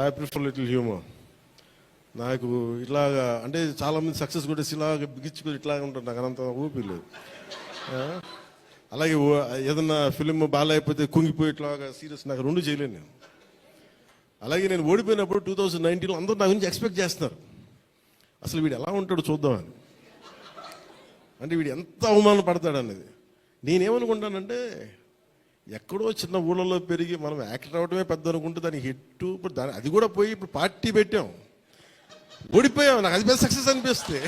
ఐ ప్రిఫర్ లిటిల్ హ్యూమర్. నాకు ఇట్లాగా అంటే చాలామంది సక్సెస్ కూడా ఇలాగ బిగించుకొని ఇట్లాగా ఉంటారు, నాకు అంత ఊపి లేదు. అలాగే ఏదన్నా ఫిలిం బాగాలేకపోతే కుంగిపోయి ఇట్లాగా సీరియస్, నాకు రెండు చేయలేను నేను. అలాగే నేను ఓడిపోయినప్పుడు 2019లో అందరూ నా గురించి ఎక్స్పెక్ట్ చేస్తున్నారు, అసలు వీడు ఎలా ఉంటాడు చూద్దామని, అంటే వీడు ఎంత అవమానం పడతాడు అనేది. నేనేమనుకుంటానంటే ఎక్కడో చిన్న ఊళ్ళలో పెరిగి మనం యాక్టర్ అవడమే పెద్ద అనుకుంటే దానికి హిట్, ఇప్పుడు అది కూడా పోయి ఇప్పుడు పార్టీ పెట్టాం, ఓడిపోయాం, నాకు అది పెద్ద సక్సెస్ అనిపిస్తే.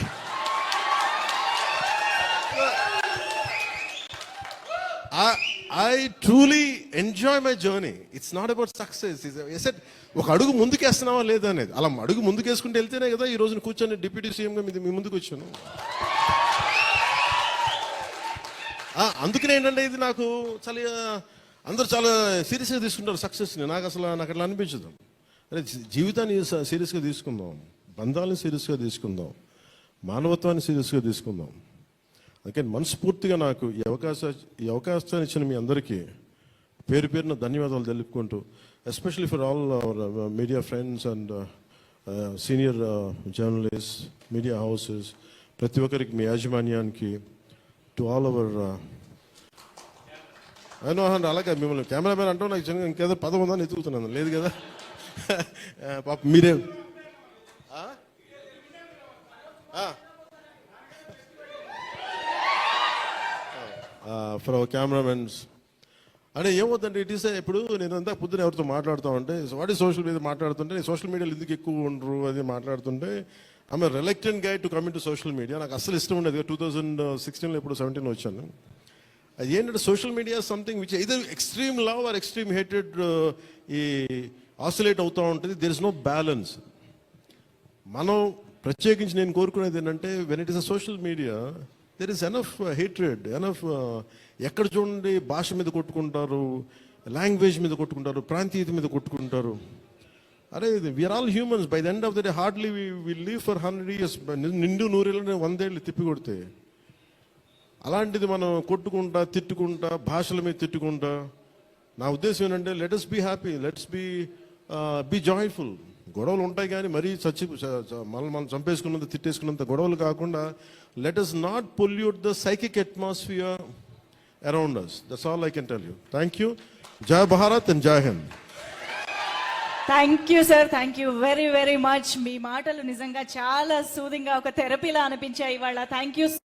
I truly enjoy my journey. It's not about success. I said, ఒక అడుగు ముందుకేస్తున్నావా లేదా అనేది. అలా అడుగు ముందుకేసుకుంటూ వెళ్తేనే కదా ఈ రోజున కూర్చొని డిప్యూటీ సీఎంగా మీ ముందుకు వచ్చాను. అందుకనే ఏంటంటే ఇది నాకు చాలా అందరూ చాలా సీరియస్గా తీసుకుంటారు సక్సెస్ని. నాకు అట్లా అనిపించదు. అదే జీవితాన్ని సీరియస్గా తీసుకుందాం, బంధాలను సీరియస్గా తీసుకుందాం, మానవత్వాన్ని సీరియస్గా తీసుకుందాం. అందుకే మనస్ఫూర్తిగా నాకు ఈ అవకాశాన్ని ఇచ్చిన మీ అందరికీ పేరు పేరున ధన్యవాదాలు తెలుపుకుంటూ, especially for all our media friends and senior journalist, media houses, ప్రతి ఒక్కరికి, మీ యాజమాన్యానికి, టు ఆల్ అవర్ అలాగే మిమ్మల్ని కెమెరామెన్ అంటాం, నాకు ఇంకేదో పదం ఉందని ఎత్తుకుతున్నాను, లేదు కదా పాప మీరే. ఫర్ అవర్ కెమెరామెన్స్ అంటే ఏమవుతుందంటే ఇట్ ఈస్ ఇప్పుడు నేను అంతా పొద్దున ఎవరితో మాట్లాడుతూ ఉంటే వాట్ ఈస్ సోషల్ మీడియా మాట్లాడుతుంటే, నేను సోషల్ మీడియాలో ఎందుకు ఎక్కువ ఉండరు అది మాట్లాడుతుంటే, I'm a reluctant guy to come in to social media. నాకు అసలు ఇష్టం ఉండేది. 2016లో ఇప్పుడు 17 వచ్చాను. అది ఏంటంటే social media something which either extreme love or extreme hated ఈ ఆసిలేట్ అవుతూ ఉంటుంది. There is no balance. మనం ప్రత్యేకించి నేను కోరుకునేది ఏంటంటే when it is a social media there is enough hatred, enough ఎక్కడ చూడండి భాష మీద కొట్టుకుంటారు, లాంగ్వేజ్ మీద కొట్టుకుంటారు, ప్రాంతీయత మీద కొట్టుకుంటారు. అరే we're all humans, by the end of the day hardly we live for 100 years. నిండు 100 100 ఏళ్ళు తిప్పి కొడితే, అలాంటిది మనం కొట్టుకుంటా తిట్టుకుంటా భాషల మీద తిట్టుకుంటా, నా ఉద్దేశం ఏంటంటే let us be happy, let's be joyful. గొడవలు ఉంటాయి కానీ మరీ మనం చంపేసుకున్నంత తిట్టేసుకున్నంత గొడవలు కాకుండా let us not pollute the psychic atmosphere around us. That's all I can tell you. Thank you. జై భారత్ అండ్ జై Hind. Thank you sir, thank you very very much. మీ మాటలు నిజంగా చాలా సూదింగ్గా ఒక థెరపీలా అనిపించాయి ఇవాళ. Thank you.